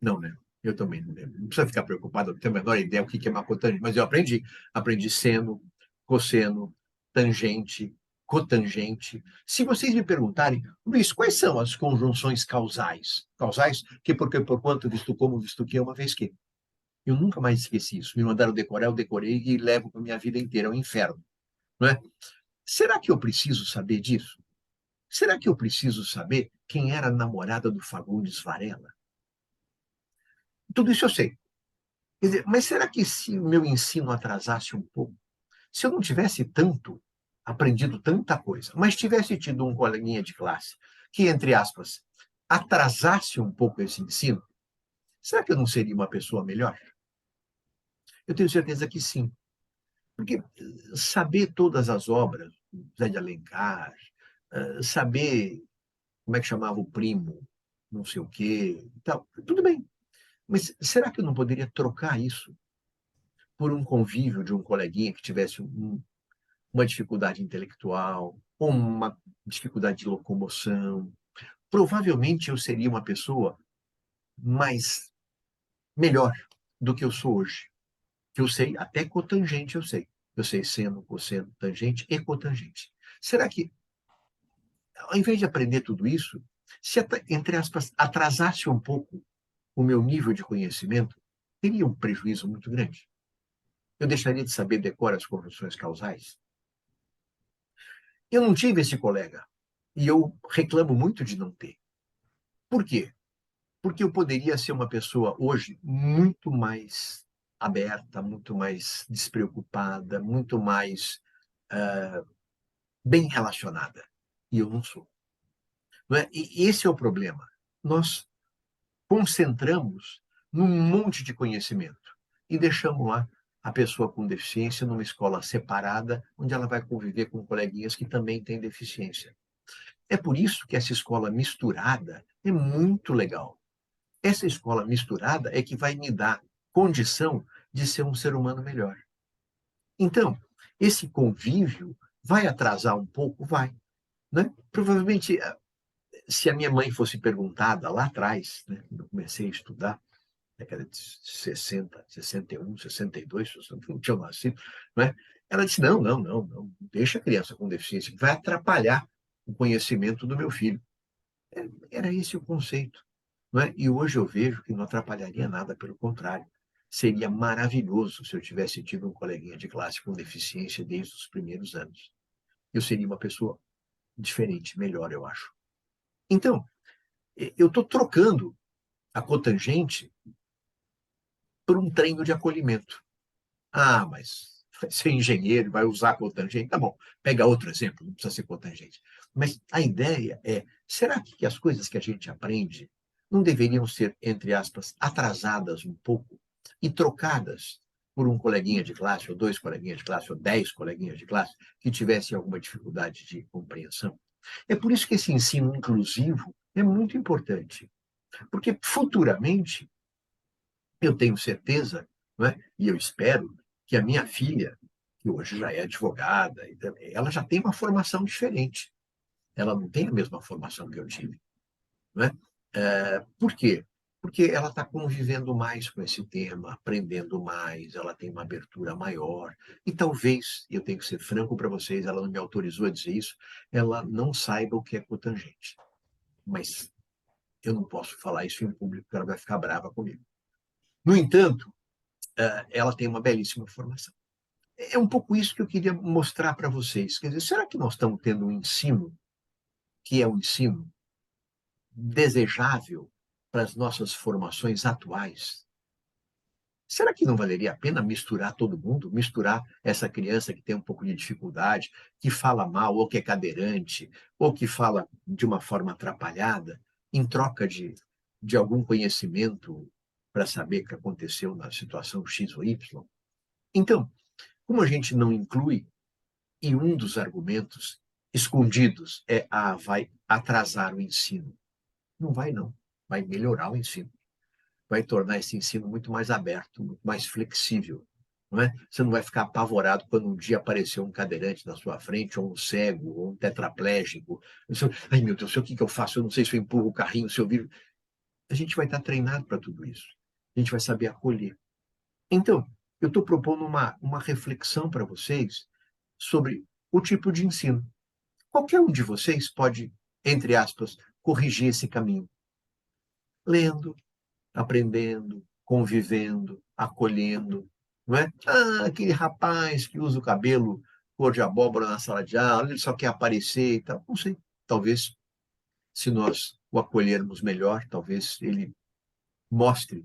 Não, né? Eu também não lembro. Não precisa ficar preocupado, eu não tenho a menor ideia o que é uma cotangente, mas eu aprendi. Aprendi seno, cosseno, tangente, cotangente. Se vocês me perguntarem, Luiz, quais são as conjunções causais? Causais, que porque, por quanto, visto como, visto que, uma vez que. Eu nunca mais esqueci isso. Me mandaram decorar, eu decorei e levo para a minha vida inteira, é um inferno. Não é? Será que eu preciso saber disso? Será que eu preciso saber quem era a namorada do Fagundes Varela? Tudo isso eu sei. Quer dizer, mas será que se o meu ensino atrasasse um pouco, se eu não tivesse tanto aprendido tanta coisa, mas tivesse tido um coleguinha de classe que, entre aspas, atrasasse um pouco esse ensino, será que eu não seria uma pessoa melhor? Eu tenho certeza que sim. Porque saber todas as obras, Zé de Alencar, saber como é que chamava o primo, não sei o quê, tal, tudo bem. Mas será que eu não poderia trocar isso por um convívio de um coleguinha que tivesse uma dificuldade intelectual, ou uma dificuldade de locomoção? Provavelmente eu seria uma pessoa mais melhor do que eu sou hoje. Que eu sei, até cotangente eu sei. Eu sei seno, cosseno, tangente e cotangente. Será que, ao invés de aprender tudo isso, se, entre aspas, atrasasse um pouco o meu nível de conhecimento, teria um prejuízo muito grande? Eu deixaria de saber decorar as conjunções causais? Eu não tive esse colega. E eu reclamo muito de não ter. Por quê? Porque eu poderia ser uma pessoa hoje muito mais aberta, muito mais despreocupada, muito mais bem relacionada. E eu não sou. Não é? E esse é o problema. Nós concentramos num monte de conhecimento e deixamos lá a pessoa com deficiência numa escola separada, onde ela vai conviver com coleguinhas que também têm deficiência. É por isso que essa escola misturada é muito legal. Essa escola misturada é que vai me dar condição de ser um ser humano melhor. Então, esse convívio vai atrasar um pouco? Vai. Né? Provavelmente, se a minha mãe fosse perguntada lá atrás, né, quando eu comecei a estudar, década de 60, 61, 62, eu não tinha nascido, né? Ela disse, não, não, não, não, deixa a criança com deficiência, vai atrapalhar o conhecimento do meu filho. Era esse o conceito. Não é? E hoje eu vejo que não atrapalharia nada, pelo contrário. Seria maravilhoso se eu tivesse tido um coleguinha de classe com deficiência desde os primeiros anos. Eu seria uma pessoa diferente, melhor, eu acho. Então, eu estou trocando a cotangente por um treino de acolhimento. Ah, mas vai ser engenheiro, vai usar cotangente. Tá bom, pega outro exemplo, não precisa ser cotangente. Mas a ideia é, será que as coisas que a gente aprende não deveriam ser, entre aspas, atrasadas um pouco e trocadas por um coleguinha de classe, ou dois coleguinhas de classe, ou 10 coleguinhas de classe que tivessem alguma dificuldade de compreensão? É por isso que esse ensino inclusivo é muito importante, porque futuramente eu tenho certeza, não é? E eu espero que a minha filha, que hoje já é advogada, ela já tem uma formação diferente. ela não tem a mesma formação que eu tive, não é? Por quê? Porque ela está convivendo mais com esse tema, aprendendo mais, ela tem uma abertura maior. E talvez, eu tenho que ser franco para vocês, ela não me autorizou a dizer isso, ela não saiba o que é cotangente. Mas eu não posso falar isso em público, porque ela vai ficar brava comigo. No entanto, ela tem uma belíssima formação. É um pouco isso que eu queria mostrar para vocês. Quer dizer, será que nós estamos tendo um ensino que é um ensino desejável para as nossas formações atuais? Será que não valeria a pena misturar todo mundo? Misturar essa criança que tem um pouco de dificuldade, que fala mal, ou que é cadeirante, ou que fala de uma forma atrapalhada, em troca de algum conhecimento para saber o que aconteceu na situação X ou Y? Então, como a gente não inclui, e um dos argumentos escondidos é: vai atrasar o ensino. Não vai, não. Vai melhorar o ensino. Vai tornar esse ensino muito mais aberto, muito mais flexível. Não é? Você não vai ficar apavorado quando um dia aparecer um cadeirante na sua frente, ou um cego, ou um tetraplégico. Ai, meu Deus, o que eu faço? Eu não sei se eu empurro o carrinho, se eu viro. A gente vai estar treinado para tudo isso. A gente vai saber acolher. Então, eu estou propondo uma reflexão para vocês sobre o tipo de ensino. Qualquer um de vocês pode, entre aspas, corrigir esse caminho. Lendo, aprendendo, convivendo, acolhendo, não é? Aquele rapaz que usa o cabelo cor de abóbora na sala de aula, ele só quer aparecer e tal. Não sei, talvez, se nós o acolhermos melhor, talvez ele mostre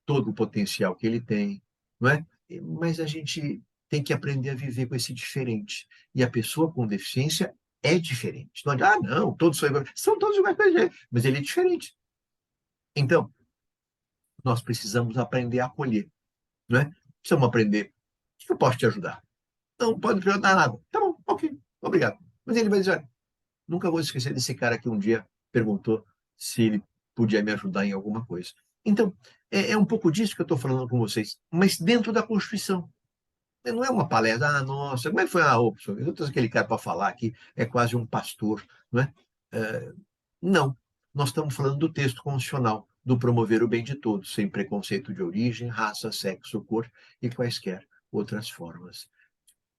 todo o potencial que ele tem, não é? Mas a gente tem que aprender a viver com esse diferente. E a pessoa com deficiência é diferente. Não adianta, não, todos são iguais. São todos iguais para ele, mas ele é diferente. Então, nós precisamos aprender a acolher, não é? Precisamos aprender. O que eu posso te ajudar? Não pode me ajudar nada. Tá bom, ok, obrigado. Mas ele vai dizer: olha, nunca vou esquecer desse cara que um dia perguntou se ele podia me ajudar em alguma coisa. Então, é um pouco disso que eu estou falando com vocês, mas dentro da Constituição. Não é uma palestra, nossa, como é que foi a opção? Eu trouxe aquele cara para falar aqui, é quase um pastor, não é? Não, nós estamos falando do texto constitucional, do promover o bem de todos, sem preconceito de origem, raça, sexo, cor e quaisquer outras formas.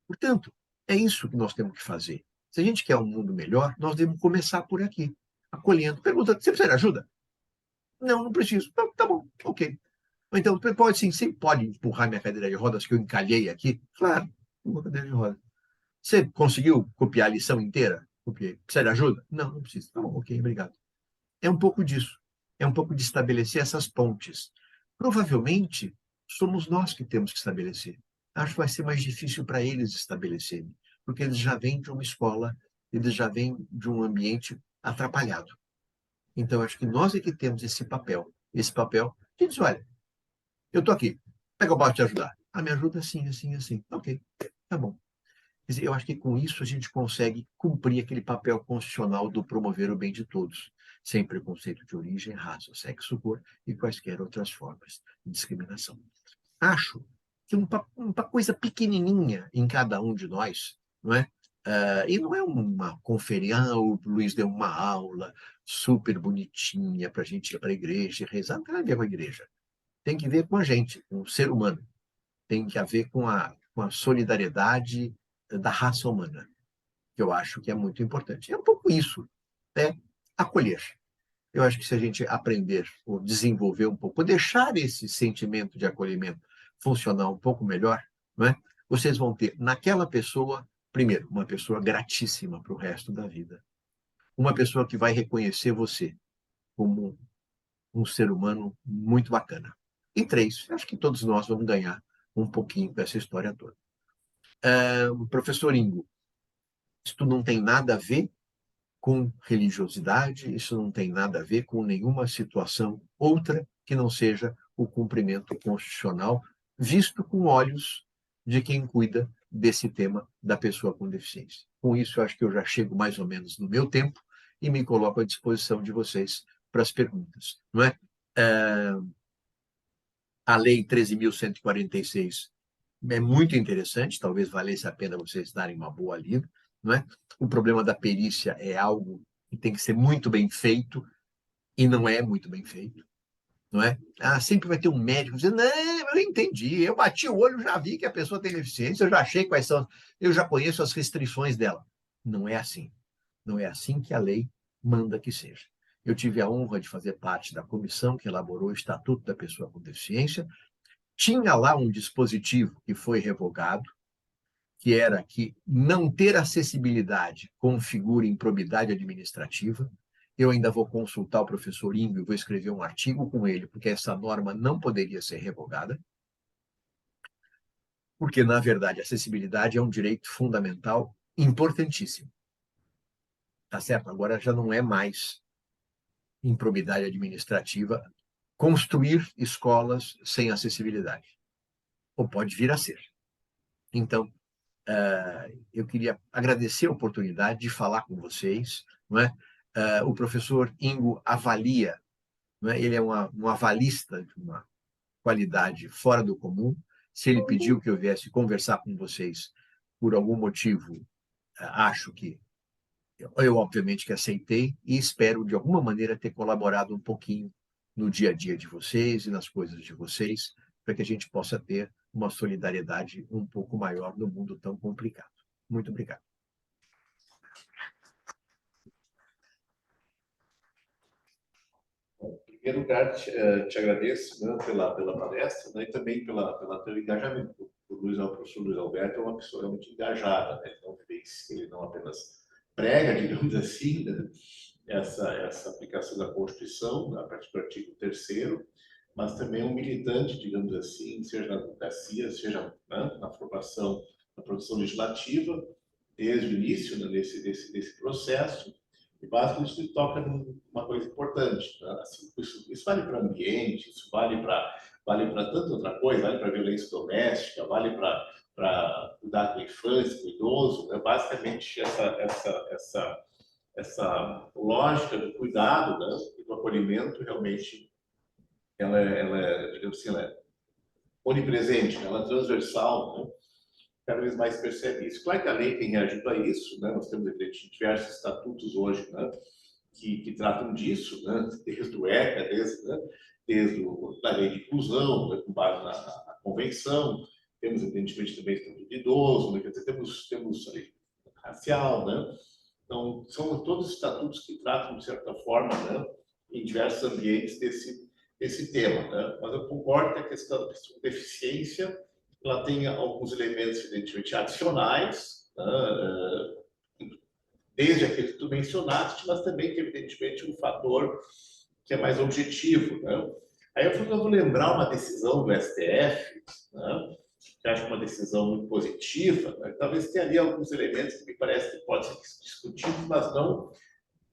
Portanto, é isso que nós temos que fazer. Se a gente quer um mundo melhor, nós devemos começar por aqui, acolhendo. Pergunta: você precisa de ajuda? Não, não preciso. Tá bom, ok. Então, pode sim, sempre pode empurrar minha cadeira de rodas que eu encalhei aqui? Claro, uma cadeira de rodas. Você conseguiu copiar a lição inteira? Copiei. Precisa de ajuda? Não, não preciso. Tá bom, ok, obrigado. É um pouco disso. É um pouco de estabelecer essas pontes. Provavelmente, somos nós que temos que estabelecer. Acho que vai ser mais difícil para eles estabelecerem, porque eles já vêm de uma escola, eles já vêm de um ambiente atrapalhado. Então, acho que nós é que temos esse papel. Esse papel de dizer: olha, eu estou aqui, como é que eu posso te ajudar? Me ajuda assim, assim, assim. Ok, tá bom. Quer dizer, eu acho que com isso a gente consegue cumprir aquele papel constitucional do promover o bem de todos, sem preconceito de origem, raça, sexo, cor e quaisquer outras formas de discriminação. Acho que uma coisa pequenininha em cada um de nós, não é? E não é uma conferência, o Luiz deu uma aula super bonitinha para a gente ir para a igreja e rezar. Não tem nada a ver com a igreja. Tem que ver com a gente, com o ser humano. Tem que ver com a solidariedade da raça humana, que eu acho que é muito importante. É um pouco isso, é acolher. Eu acho que se a gente aprender ou desenvolver um pouco, deixar esse sentimento de acolhimento funcionar um pouco melhor, não é? Vocês vão ter naquela pessoa, primeiro, uma pessoa gratíssima para o resto da vida. Uma pessoa que vai reconhecer você como um ser humano muito bacana. E três, acho que todos nós vamos ganhar um pouquinho dessa história toda. Professor Ingo, isso não tem nada a ver com religiosidade, isso não tem nada a ver com nenhuma situação outra que não seja o cumprimento constitucional, visto com olhos de quem cuida desse tema da pessoa com deficiência. Com isso, eu acho que eu já chego mais ou menos no meu tempo e me coloco à disposição de vocês para as perguntas. Não é? A Lei 13.146 é muito interessante, talvez valesse a pena vocês darem uma boa lida, não é? O problema da perícia é algo que tem que ser muito bem feito e não é muito bem feito, não é? Ah, sempre vai ter um médico dizendo, não, eu entendi, eu bati o olho, já vi que a pessoa tem deficiência, eu já achei quais são, eu já conheço as restrições dela. Não é assim. Não é assim que a lei manda que seja. Eu tive a honra de fazer parte da comissão que elaborou o Estatuto da Pessoa com Deficiência. Tinha lá um dispositivo que foi revogado, que era que não ter acessibilidade configura improbidade administrativa. Eu ainda vou consultar o professor Ingo e vou escrever um artigo com ele, porque essa norma não poderia ser revogada, porque, na verdade, a acessibilidade é um direito fundamental importantíssimo. Tá certo? Agora já não é mais improbidade administrativa construir escolas sem acessibilidade. Ou pode vir a ser. Então, eu queria agradecer a oportunidade de falar com vocês. Não é? O professor Ingo avalia, não é? Ele é um avalista de uma qualidade fora do comum. Se ele pediu que eu viesse conversar com vocês por algum motivo, acho que eu obviamente que aceitei e espero de alguma maneira ter colaborado um pouquinho no dia a dia de vocês e nas coisas de vocês, para que a gente possa ter uma solidariedade um pouco maior no mundo tão complicado. Muito obrigado. Em primeiro lugar, te agradeço, né, pela palestra, né, e também pelo teu engajamento. O professor Luiz Alberto é uma pessoa realmente engajada, né? Ele não apenas prega, digamos assim, né, essa aplicação da Constituição, a partir do artigo 3º, mas também é um militante, digamos assim, seja na advocacia, seja, né, na formação, na produção legislativa, desde o início, né, desse processo. E basicamente isso toca numa coisa importante, né? Assim, isso vale para o ambiente, isso vale para tanta outra coisa, vale para violência doméstica, vale para cuidar com a infância, com o idoso, né? Basicamente essa lógica do cuidado, né, e do acolhimento realmente digamos assim, ela é onipresente, né? Ela é transversal, né? Cada vez mais percebe isso. Claro que a lei tem reagido a isso, né? Nós temos diversos estatutos hoje, né, que tratam disso, né, desde o ECA, desde a lei de inclusão, né, com base na convenção, temos evidentemente também o estatuto de idoso, né, quer dizer, temos a lei racial, né? Então, são todos estatutos que tratam, de certa forma, né, em diversos ambientes desse tema, né? Mas eu concordo que a questão da deficiência ela tem alguns elementos, evidentemente, adicionais, né, desde aqueles que tu mencionaste, mas também tem, evidentemente, um fator que é mais objetivo, né? Aí eu vou lembrar uma decisão do STF, né, que acho uma decisão muito positiva, né? Talvez tenha ali alguns elementos que me parece que podem ser discutidos, mas não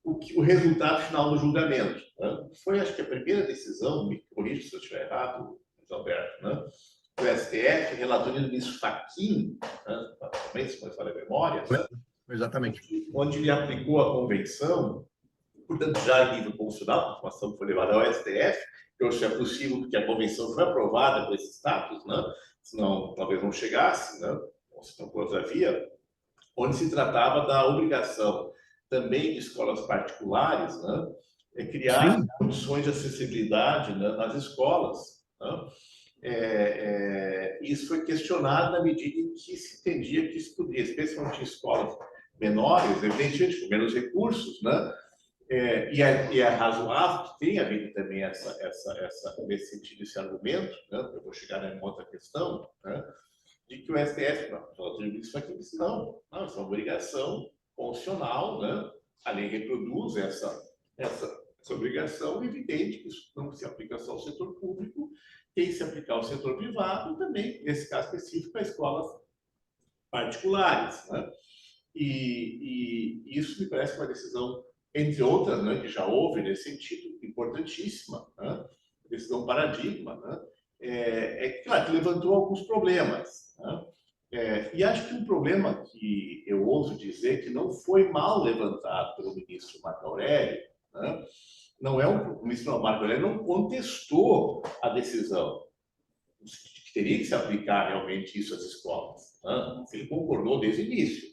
o resultado final do julgamento, né? Foi, acho que a primeira decisão, me corrija se eu estiver errado, Alberto, né, do STF, relator do ministro Fachin, né, também, se não me falha a memória, né, Exatamente. onde ele aplicou a convenção, portanto, já em nível constitucional, a informação foi levada ao STF, que hoje é possível porque a convenção foi aprovada com esse status, né, senão talvez não chegasse, né, ou se não fosse havia, onde se tratava da obrigação também de escolas particulares, né, criar Sim. condições de acessibilidade, né, nas escolas, né? Isso foi questionado na medida em que se entendia que isso poderia, especialmente em escolas menores, evidentemente com menos recursos, né? E é razoável que tenha havido também nesse sentido, esse argumento, né? Eu vou chegar em outra questão, né, de que o STF, isso aqui, não, isso é uma obrigação constitucional, né? A lei reproduz essa obrigação, evidente que isso não se aplica só ao setor público, tem que se aplicar ao setor privado e também, nesse caso específico, a escolas particulares, né? E isso me parece uma decisão, entre outras, né, que já houve nesse sentido, importantíssima, né? Decisão paradigma, né? Claro que levantou alguns problemas, né? E acho que um problema que eu ouso dizer que não foi mal levantado pelo ministro Marco Aurélio, né? Não é o ministro Marco Aurélio não contestou a decisão que teria que se aplicar realmente isso às escolas, né? Ele concordou desde o início.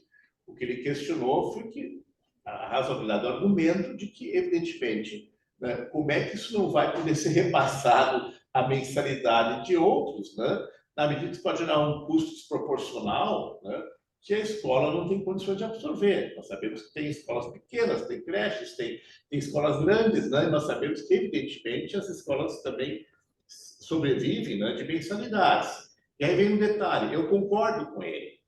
O que ele questionou foi que a razoabilidade do argumento de que, evidentemente, né, como é que isso não vai poder ser repassado à mensalidade de outros, né, na medida que pode gerar um custo desproporcional, né, que a escola não tem condições de absorver. Nós sabemos que tem escolas pequenas, tem creches, tem escolas grandes, né, e nós sabemos que, evidentemente, as escolas também sobrevivem, né, de mensalidades. E aí vem um detalhe, eu concordo com ele,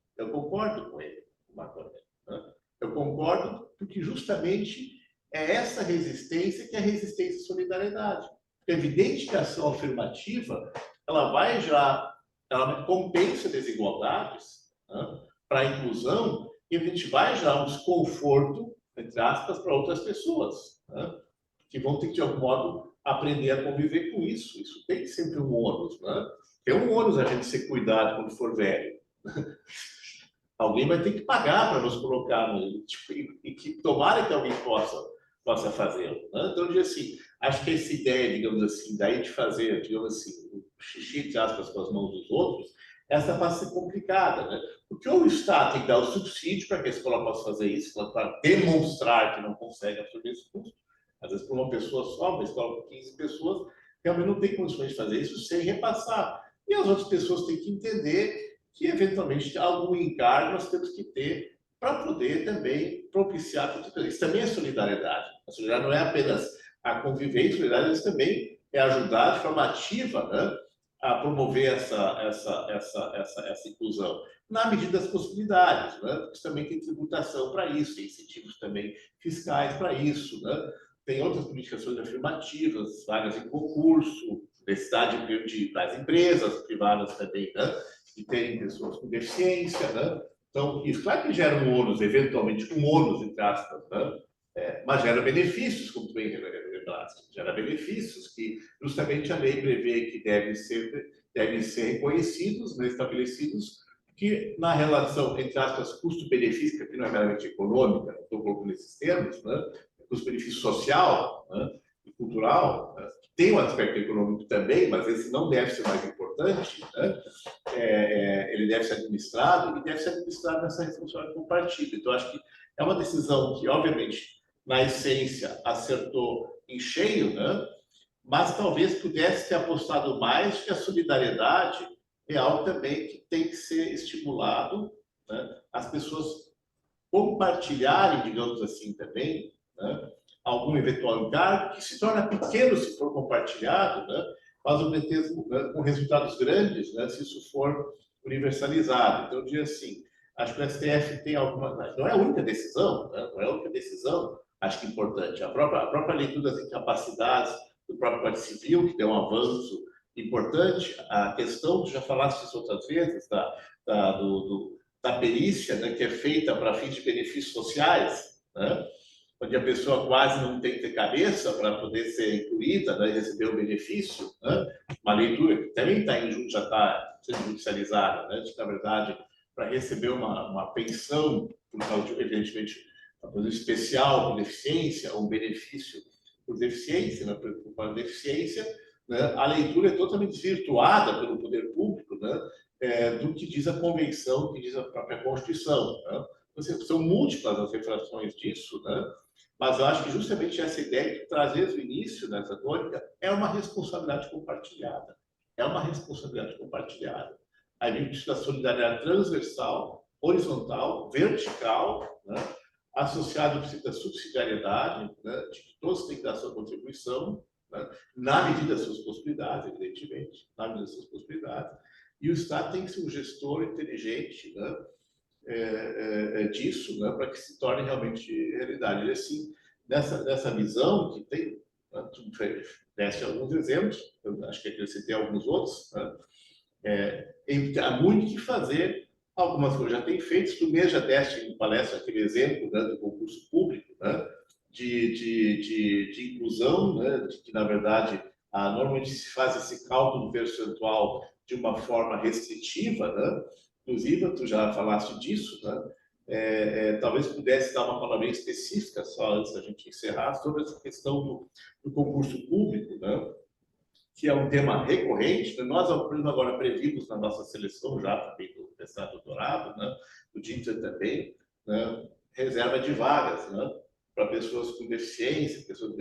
Marco, né? Eu concordo porque justamente é essa resistência que é a resistência à solidariedade. É evidente que a ação afirmativa ela compensa desigualdades, né, para a inclusão, e a gente vai gerar um desconforto, entre aspas, para outras pessoas, né, que vão ter que, de algum modo, aprender a conviver com isso. Isso tem sempre um ônus, né? Tem um ônus a gente ser cuidado quando for velho. Alguém vai ter que pagar para nos colocar no tipo, e que tomara que alguém possa fazê-lo, né? Então, assim, acho que essa ideia, digamos assim, daí de fazer, digamos assim, o xixi, entre aspas, com as mãos dos outros, essa passa a ser complicada, né? Porque ou o Estado tem que dar o subsídio para que a escola possa fazer isso, para demonstrar que não consegue absorver esse custo. Às vezes, para uma pessoa só, uma escola com 15 pessoas, realmente não tem condições de fazer isso sem repassar. E as outras pessoas têm que entender que, eventualmente, algum encargo nós temos que ter para poder também propiciar tudo isso. Também é solidariedade. A solidariedade não é apenas a convivência, a solidariedade também é ajudar de forma ativa, né, a promover essa inclusão, na medida das possibilidades, né? Porque também tem tributação para isso, tem incentivos também fiscais para isso, né? Tem outras políticas afirmativas, vagas em concurso, necessidade das empresas privadas também, né, de terem pessoas com deficiência, né? Então, isso, claro que gera um ônus, eventualmente um ônus, entre aspas, né? Mas gera benefícios, como tu bem revelaste, gera benefícios que justamente a lei prevê que devem ser reconhecidos, né, estabelecidos, que na relação, entre aspas, custo-benefício, que não é meramente econômica, estou colocando nesses termos, né? Custo-benefício social, né, e cultural, né, que tem um aspecto econômico também, mas esse não deve ser mais importante, né? Ele deve ser administrado e deve ser administrado nessa responsabilidade compartilhada. Então, acho que é uma decisão que, obviamente, na essência, acertou em cheio, né? Mas talvez pudesse ter apostado mais que a solidariedade é algo também que tem que ser estimulado, né? As pessoas compartilharem, digamos assim, também, né, algum eventual encargo que se torna pequeno se for compartilhado, né, mas com resultados grandes, né, se isso for universalizado. Então, eu diria assim, acho que o STF tem alguma... Não é a única decisão, né, não é a única decisão, acho que é importante. A própria leitura das incapacidades do próprio Código Civil, que deu um avanço importante, a questão, tu já falaste isso outras vezes, da perícia, né, que é feita para fins de benefícios sociais, né, onde a pessoa quase não tem que ter cabeça para poder ser incluída, né, e receber o benefício, né, uma leitura que também já está sendo judicializada, né, de, na verdade, para receber uma pensão, por causa de, evidentemente, uma coisa especial por deficiência, ou um benefício por deficiência, né, por deficiência, né, a leitura é totalmente desvirtuada pelo poder público, né, do que diz a Convenção, que diz a própria Constituição, né? São múltiplas as refrações disso, né? Mas eu acho que justamente essa ideia que traz desde o início dessa tônica é uma responsabilidade compartilhada. É uma responsabilidade compartilhada. A gente da solidariedade transversal, horizontal, vertical, né, associado ao princípio da subsidiariedade, né, de que todos têm que dar sua contribuição, né, na medida das suas possibilidades, evidentemente, na medida das suas possibilidades. E o Estado tem que ser um gestor inteligente, né, disso, né, para que se torne realmente realidade. E assim, nessa visão que tem, né, tu deste alguns exemplos, eu acho que acrescentei alguns outros, né, há muito que fazer, algumas coisas já tem feito, tu mesmo já deste em palestra aquele exemplo, né, do concurso público, né, de inclusão, né, de que, na verdade, normalmente se faz esse cálculo percentual de uma forma restritiva, né? Inclusive, tu já falaste disso, né? Talvez pudesse dar uma palavra específica, só antes da gente encerrar, sobre essa questão do concurso público, né? Que é um tema recorrente, né? Nós agora previmos na nossa seleção, já também do mestrado doutorado, né? Do DINTER também, né, reserva de vagas, né, para pessoas com deficiência, pessoas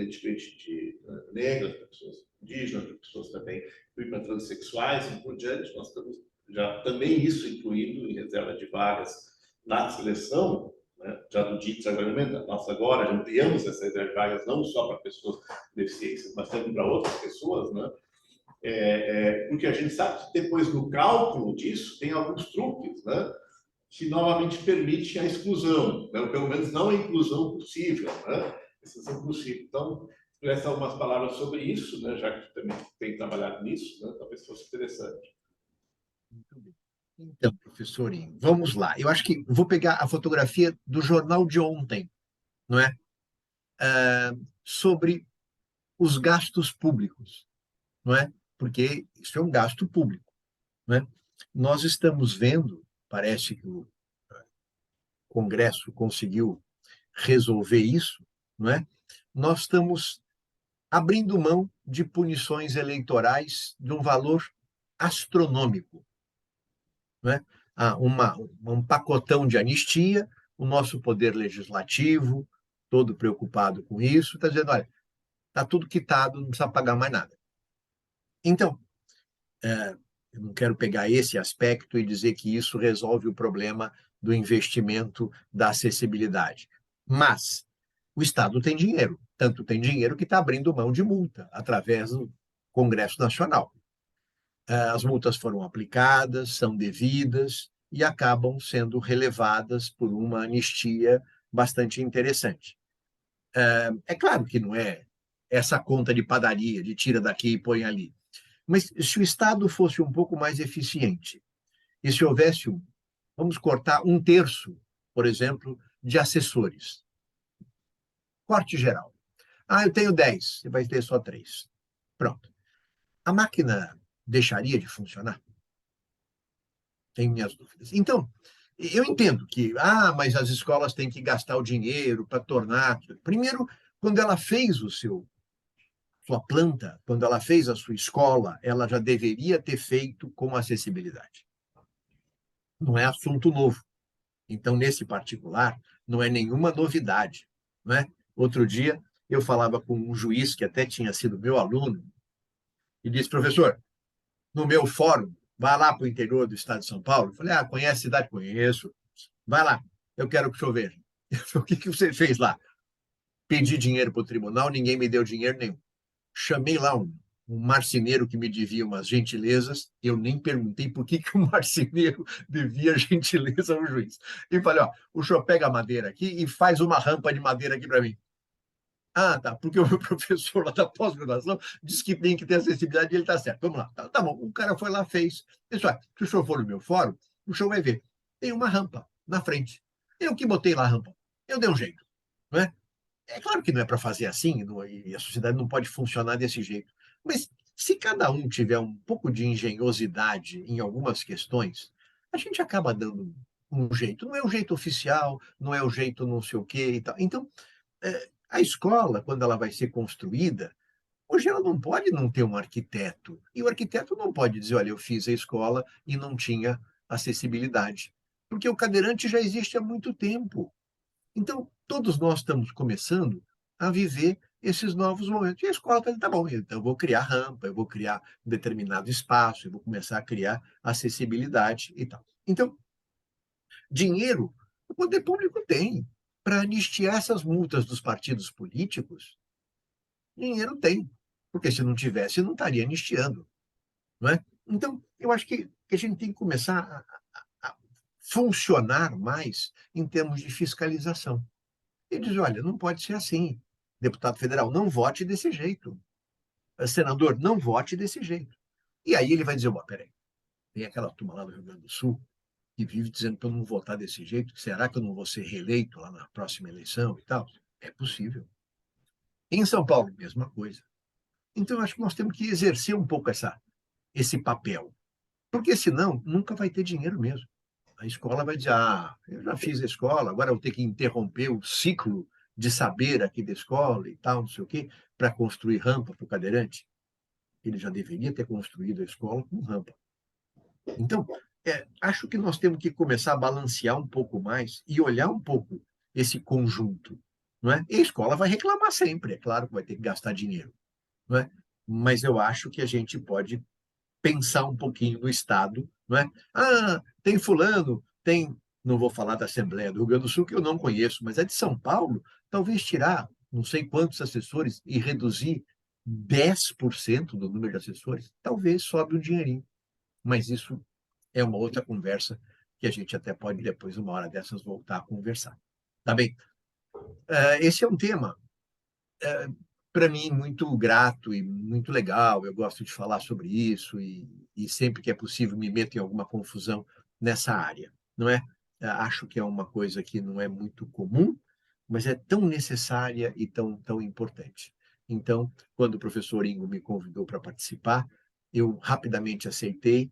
negras, pessoas indígenas, pessoas também transexuais e por diante. Nós estamos já também isso incluído em reserva de vagas na seleção, né, já do DITS agora, nós agora ampliamos essa reserva de vagas não só para pessoas com deficiência, mas também para outras pessoas, né? Porque a gente sabe que depois no cálculo disso tem alguns truques, né, que novamente permite a exclusão, né, ou pelo menos não a inclusão possível, né, exclusão possível. Então, expressa algumas palavras sobre isso, né, já que também tem trabalhado nisso, né, talvez fosse interessante. Muito bem. Então, professorinho, vamos lá. Eu acho que vou pegar a fotografia do jornal de ontem, não é? Sobre os gastos públicos, não é? Porque isso é um gasto público, não é? Nós estamos vendo, parece que o Congresso conseguiu resolver isso, não é? Nós estamos abrindo mão de punições eleitorais de um valor astronômico, não é? Um pacotão de anistia, o nosso poder legislativo, todo preocupado com isso, está dizendo, olha, está tudo quitado, não precisa pagar mais nada. Então, eu não quero pegar esse aspecto e dizer que isso resolve o problema do investimento da acessibilidade. Mas o Estado tem dinheiro, tanto tem dinheiro que está abrindo mão de multa através do Congresso Nacional. As multas foram aplicadas, são devidas e acabam sendo relevadas por uma anistia bastante interessante. É claro que não é essa conta de padaria, de tira daqui e põe ali. Mas se o Estado fosse um pouco mais eficiente, e se houvesse, vamos cortar um terço, por exemplo, de assessores. Corte geral. Eu tenho 10, você vai ter só 3. Pronto. A máquina deixaria de funcionar? Tenho minhas dúvidas. Então, eu entendo que, mas as escolas têm que gastar o dinheiro para tornar. Primeiro, quando ela fez sua planta, quando ela fez a sua escola, ela já deveria ter feito com acessibilidade. Não é assunto novo. Então, nesse particular, não é nenhuma novidade. Não é? Outro dia, eu falava com um juiz que até tinha sido meu aluno e disse, professor, no meu fórum, vai lá para o interior do estado de São Paulo. Eu falei, conhece a cidade? Conheço. Vai lá, eu quero que o senhor veja. Eu falei, o que você fez lá? Pedi dinheiro para o tribunal, ninguém me deu dinheiro nenhum. Chamei lá um marceneiro que me devia umas gentilezas, eu nem perguntei por que o marceneiro devia gentileza ao juiz. E falei, o senhor pega a madeira aqui e faz uma rampa de madeira aqui para mim. Tá, porque o meu professor lá da pós-graduação disse que tem que ter acessibilidade e ele está certo. Vamos lá. Tá bom, o cara foi lá, fez. Pessoal, se o senhor for no meu fórum, o senhor vai ver. Tem uma rampa na frente. Eu que botei lá a rampa. Eu dei um jeito. Não é? É claro que não é para fazer assim, e a sociedade não pode funcionar desse jeito. Mas se cada um tiver um pouco de engenhosidade em algumas questões, a gente acaba dando um jeito. Não é o jeito oficial, não é o jeito não sei o quê e tal. Então, a escola, quando ela vai ser construída, hoje ela não pode não ter um arquiteto. E o arquiteto não pode dizer, olha, eu fiz a escola e não tinha acessibilidade. Porque o cadeirante já existe há muito tempo. Então, todos nós estamos começando a viver esses novos momentos. E a escola está, tá bom, então eu vou criar rampa, eu vou criar um determinado espaço, eu vou começar a criar acessibilidade e tal. Então, dinheiro o poder público tem para anistiar essas multas dos partidos políticos. Dinheiro tem, porque se não tivesse, não estaria anistiando. Não é? Então, eu acho que a gente tem que começar a funcionar mais em termos de fiscalização. E diz, olha, não pode ser assim. Deputado federal, não vote desse jeito. Senador, não vote desse jeito. E aí ele vai dizer, peraí, tem aquela turma lá do Rio Grande do Sul que vive dizendo para eu não votar desse jeito, será que eu não vou ser reeleito lá na próxima eleição e tal? É possível. Em São Paulo, mesma coisa. Então, eu acho que nós temos que exercer um pouco esse papel, porque senão nunca vai ter dinheiro mesmo. A escola vai dizer, eu já fiz a escola, agora eu vou ter que interromper o ciclo de saber aqui da escola e tal, não sei o quê, para construir rampa para o cadeirante. Ele já deveria ter construído a escola com rampa. Então, acho que nós temos que começar a balancear um pouco mais e olhar um pouco esse conjunto, não é? E a escola vai reclamar sempre, é claro que vai ter que gastar dinheiro, não é? Mas eu acho que a gente pode pensar um pouquinho no Estado, não é? Ah, tem fulano, tem, não vou falar da Assembleia do Rio Grande do Sul, que eu não conheço, mas é de São Paulo, talvez tirar não sei quantos assessores e reduzir 10% do número de assessores, talvez sobe um dinheirinho. Mas isso é uma outra conversa que a gente até pode depois, uma hora dessas, voltar a conversar. Tá bem? Esse é um tema, para mim, muito grato e muito legal. Eu gosto de falar sobre isso e sempre que é possível me meto em alguma confusão nessa área, não é? Acho que é uma coisa que não é muito comum, mas é tão necessária e tão importante. Então, quando o professor Ingo me convidou para participar, eu rapidamente aceitei,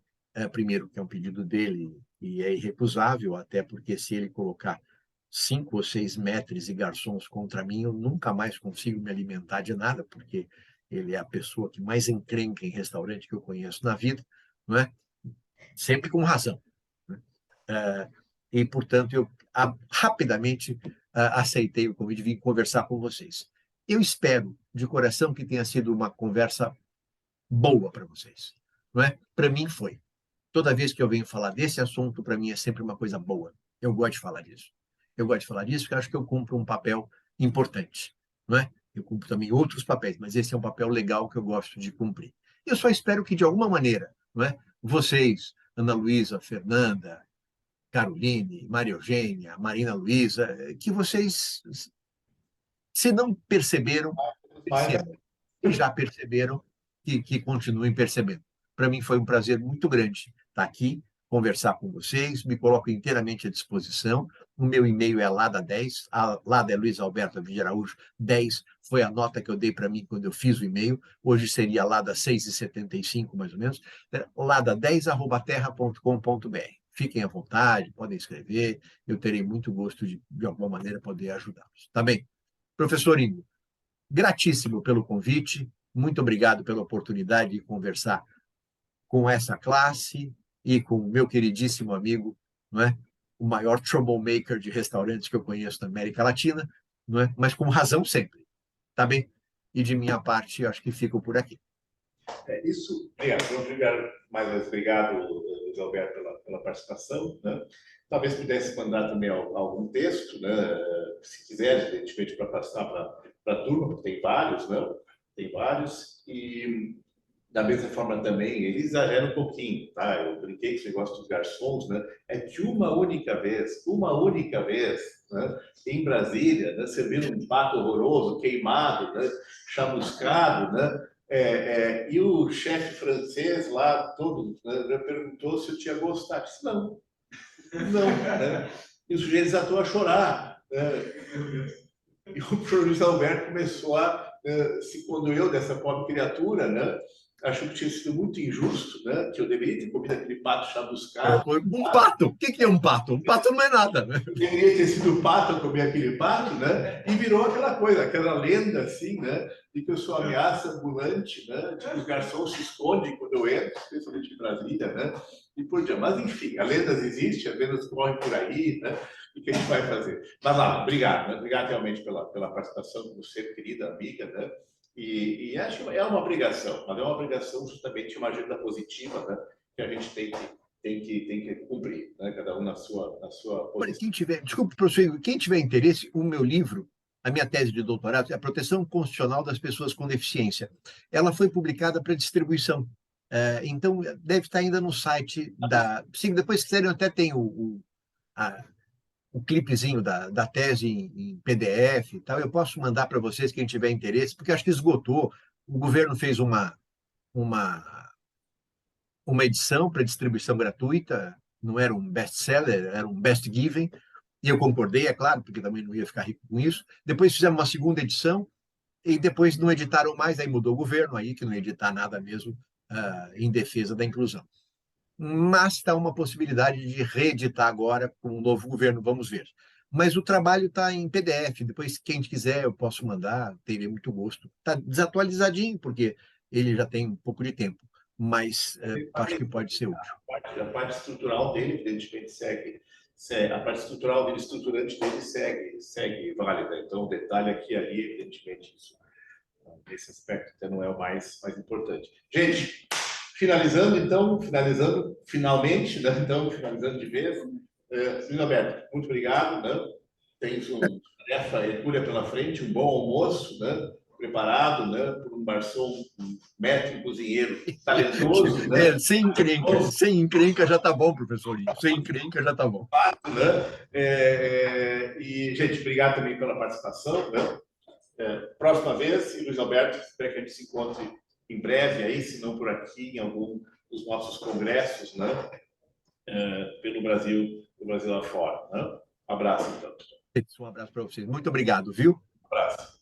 primeiro que é um pedido dele e é irrecusável, até porque se ele colocar 5 ou 6 metros e garçons contra mim, eu nunca mais consigo me alimentar de nada, porque ele é a pessoa que mais encrenca em restaurante que eu conheço na vida, não é? Sempre com razão, né? E, portanto, eu rapidamente aceitei o convite e vim conversar com vocês. Eu espero, de coração, que tenha sido uma conversa boa para vocês, não é? Para mim foi. Toda vez que eu venho falar desse assunto, para mim é sempre uma coisa boa. Eu gosto de falar disso. Eu gosto de falar disso porque acho que eu cumpro um papel importante, não é? Eu cumpro também outros papéis, mas esse é um papel legal que eu gosto de cumprir. Eu só espero que, de alguma maneira, não é? Vocês, Ana Luísa, Fernanda, Caroline, Maria Eugênia, Marina Luísa, que vocês, se não perceberam, percebam. E já perceberam, que continuem percebendo. Para mim foi um prazer muito grande estar aqui, conversar com vocês, me coloco inteiramente à disposição. O meu e-mail é lada10, lada é Luiz Alberto Vide Araújo, 10 foi a nota que eu dei para mim quando eu fiz o e-mail, hoje seria lada 6,75 mais ou menos, lada10@terra.com.br. Fiquem à vontade, podem escrever, eu terei muito gosto de alguma maneira, poder ajudá-los. Tá bem? Professor Ingo, gratíssimo pelo convite, muito obrigado pela oportunidade de conversar com essa classe e com o meu queridíssimo amigo, não é? O maior troublemaker de restaurantes que eu conheço na América Latina, não é? Mas com razão sempre, tá bem? E de minha parte, acho que fico por aqui. Isso. Obrigado, mais uma vez, obrigado, Luiz Alberto, pela participação, né? Talvez pudesse mandar também algum texto, né? Se quiser, evidentemente, para passar para a turma, porque tem vários, né? Tem vários. E, da mesma forma também, ele exagera um pouquinho, tá? Eu brinquei com esse negócio dos garçons, né? É que uma única vez, né? Em Brasília, né? Servindo um pato horroroso, queimado, né? Chamuscado, né? E o chefe francês lá, todo, né, perguntou se eu tinha gostado. Eu disse, não, né? E o sujeito desatou a chorar, né? E o professor Luiz Alberto começou a se condoeu dessa pobre criatura, né? Achou que tinha sido muito injusto, né? Que eu deveria ter comido aquele pato chamuscado. Um pato? O que é um pato? Um pato não é nada, né? Deveria ter sido o pato a comer aquele pato, né? E virou aquela coisa, aquela lenda, assim, né? De que eu sou ameaça ambulante, né? De que os garçons se escondem quando eu entro, especialmente em Brasília, né? E por diante. Mas, enfim, as lendas existem, as lendas correm por aí, né? E o que a gente vai fazer? Mas lá, obrigado, né? Obrigado realmente pela participação, como sempre, querida amiga, né? E acho que é uma obrigação, mas é uma obrigação justamente uma agenda positiva, né? Que a gente tem que cumprir, né? Cada um na sua Olha, posição. desculpe, professor, quem tiver interesse, o meu livro, a minha tese de doutorado, é a proteção constitucional das pessoas com deficiência. Ela foi publicada para distribuição. Então, deve estar ainda no site da. Se depois quiserem, até tem o clipezinho da tese em PDF e tal. Eu posso mandar para vocês, quem tiver interesse, porque acho que esgotou. O governo fez uma, uma edição para distribuição gratuita, não era um best-seller, era um best-given, e eu concordei, é claro, porque também não ia ficar rico com isso. Depois fizemos uma segunda edição, e depois não editaram mais, aí mudou o governo, aí que não ia editar nada mesmo em defesa da inclusão. Mas está uma possibilidade de reeditar agora com o novo governo, vamos ver. Mas o trabalho está em PDF, depois quem quiser eu posso mandar, terei muito gosto. Está desatualizadinho, porque ele já tem um pouco de tempo, mas acho que pode ser útil. A parte estrutural dele, evidentemente, segue. A parte estrutural dele, estruturante dele, segue válida. Então, o detalhe aqui e ali, evidentemente, isso. Esse aspecto até não é o mais importante. Gente, finalizando finalmente, né? Então, finalizando de vez. Luiz Alberto, muito obrigado. Né? Tens uma tarefa hercúlea pela frente, um bom almoço, né? Preparado, né? Por um garçom, um mestre cozinheiro talentoso. Né? Sem encrenca já está bom, professorinho. Sem encrenca já está bom. Né? E, gente, obrigado também pela participação. Né? Próxima vez, e Luiz Alberto, espero que a gente se encontre em breve aí, se não por aqui, em algum dos nossos congressos, né? Pelo Brasil afora. Né? Um abraço, então. Um abraço para vocês. Muito obrigado, viu? Um abraço.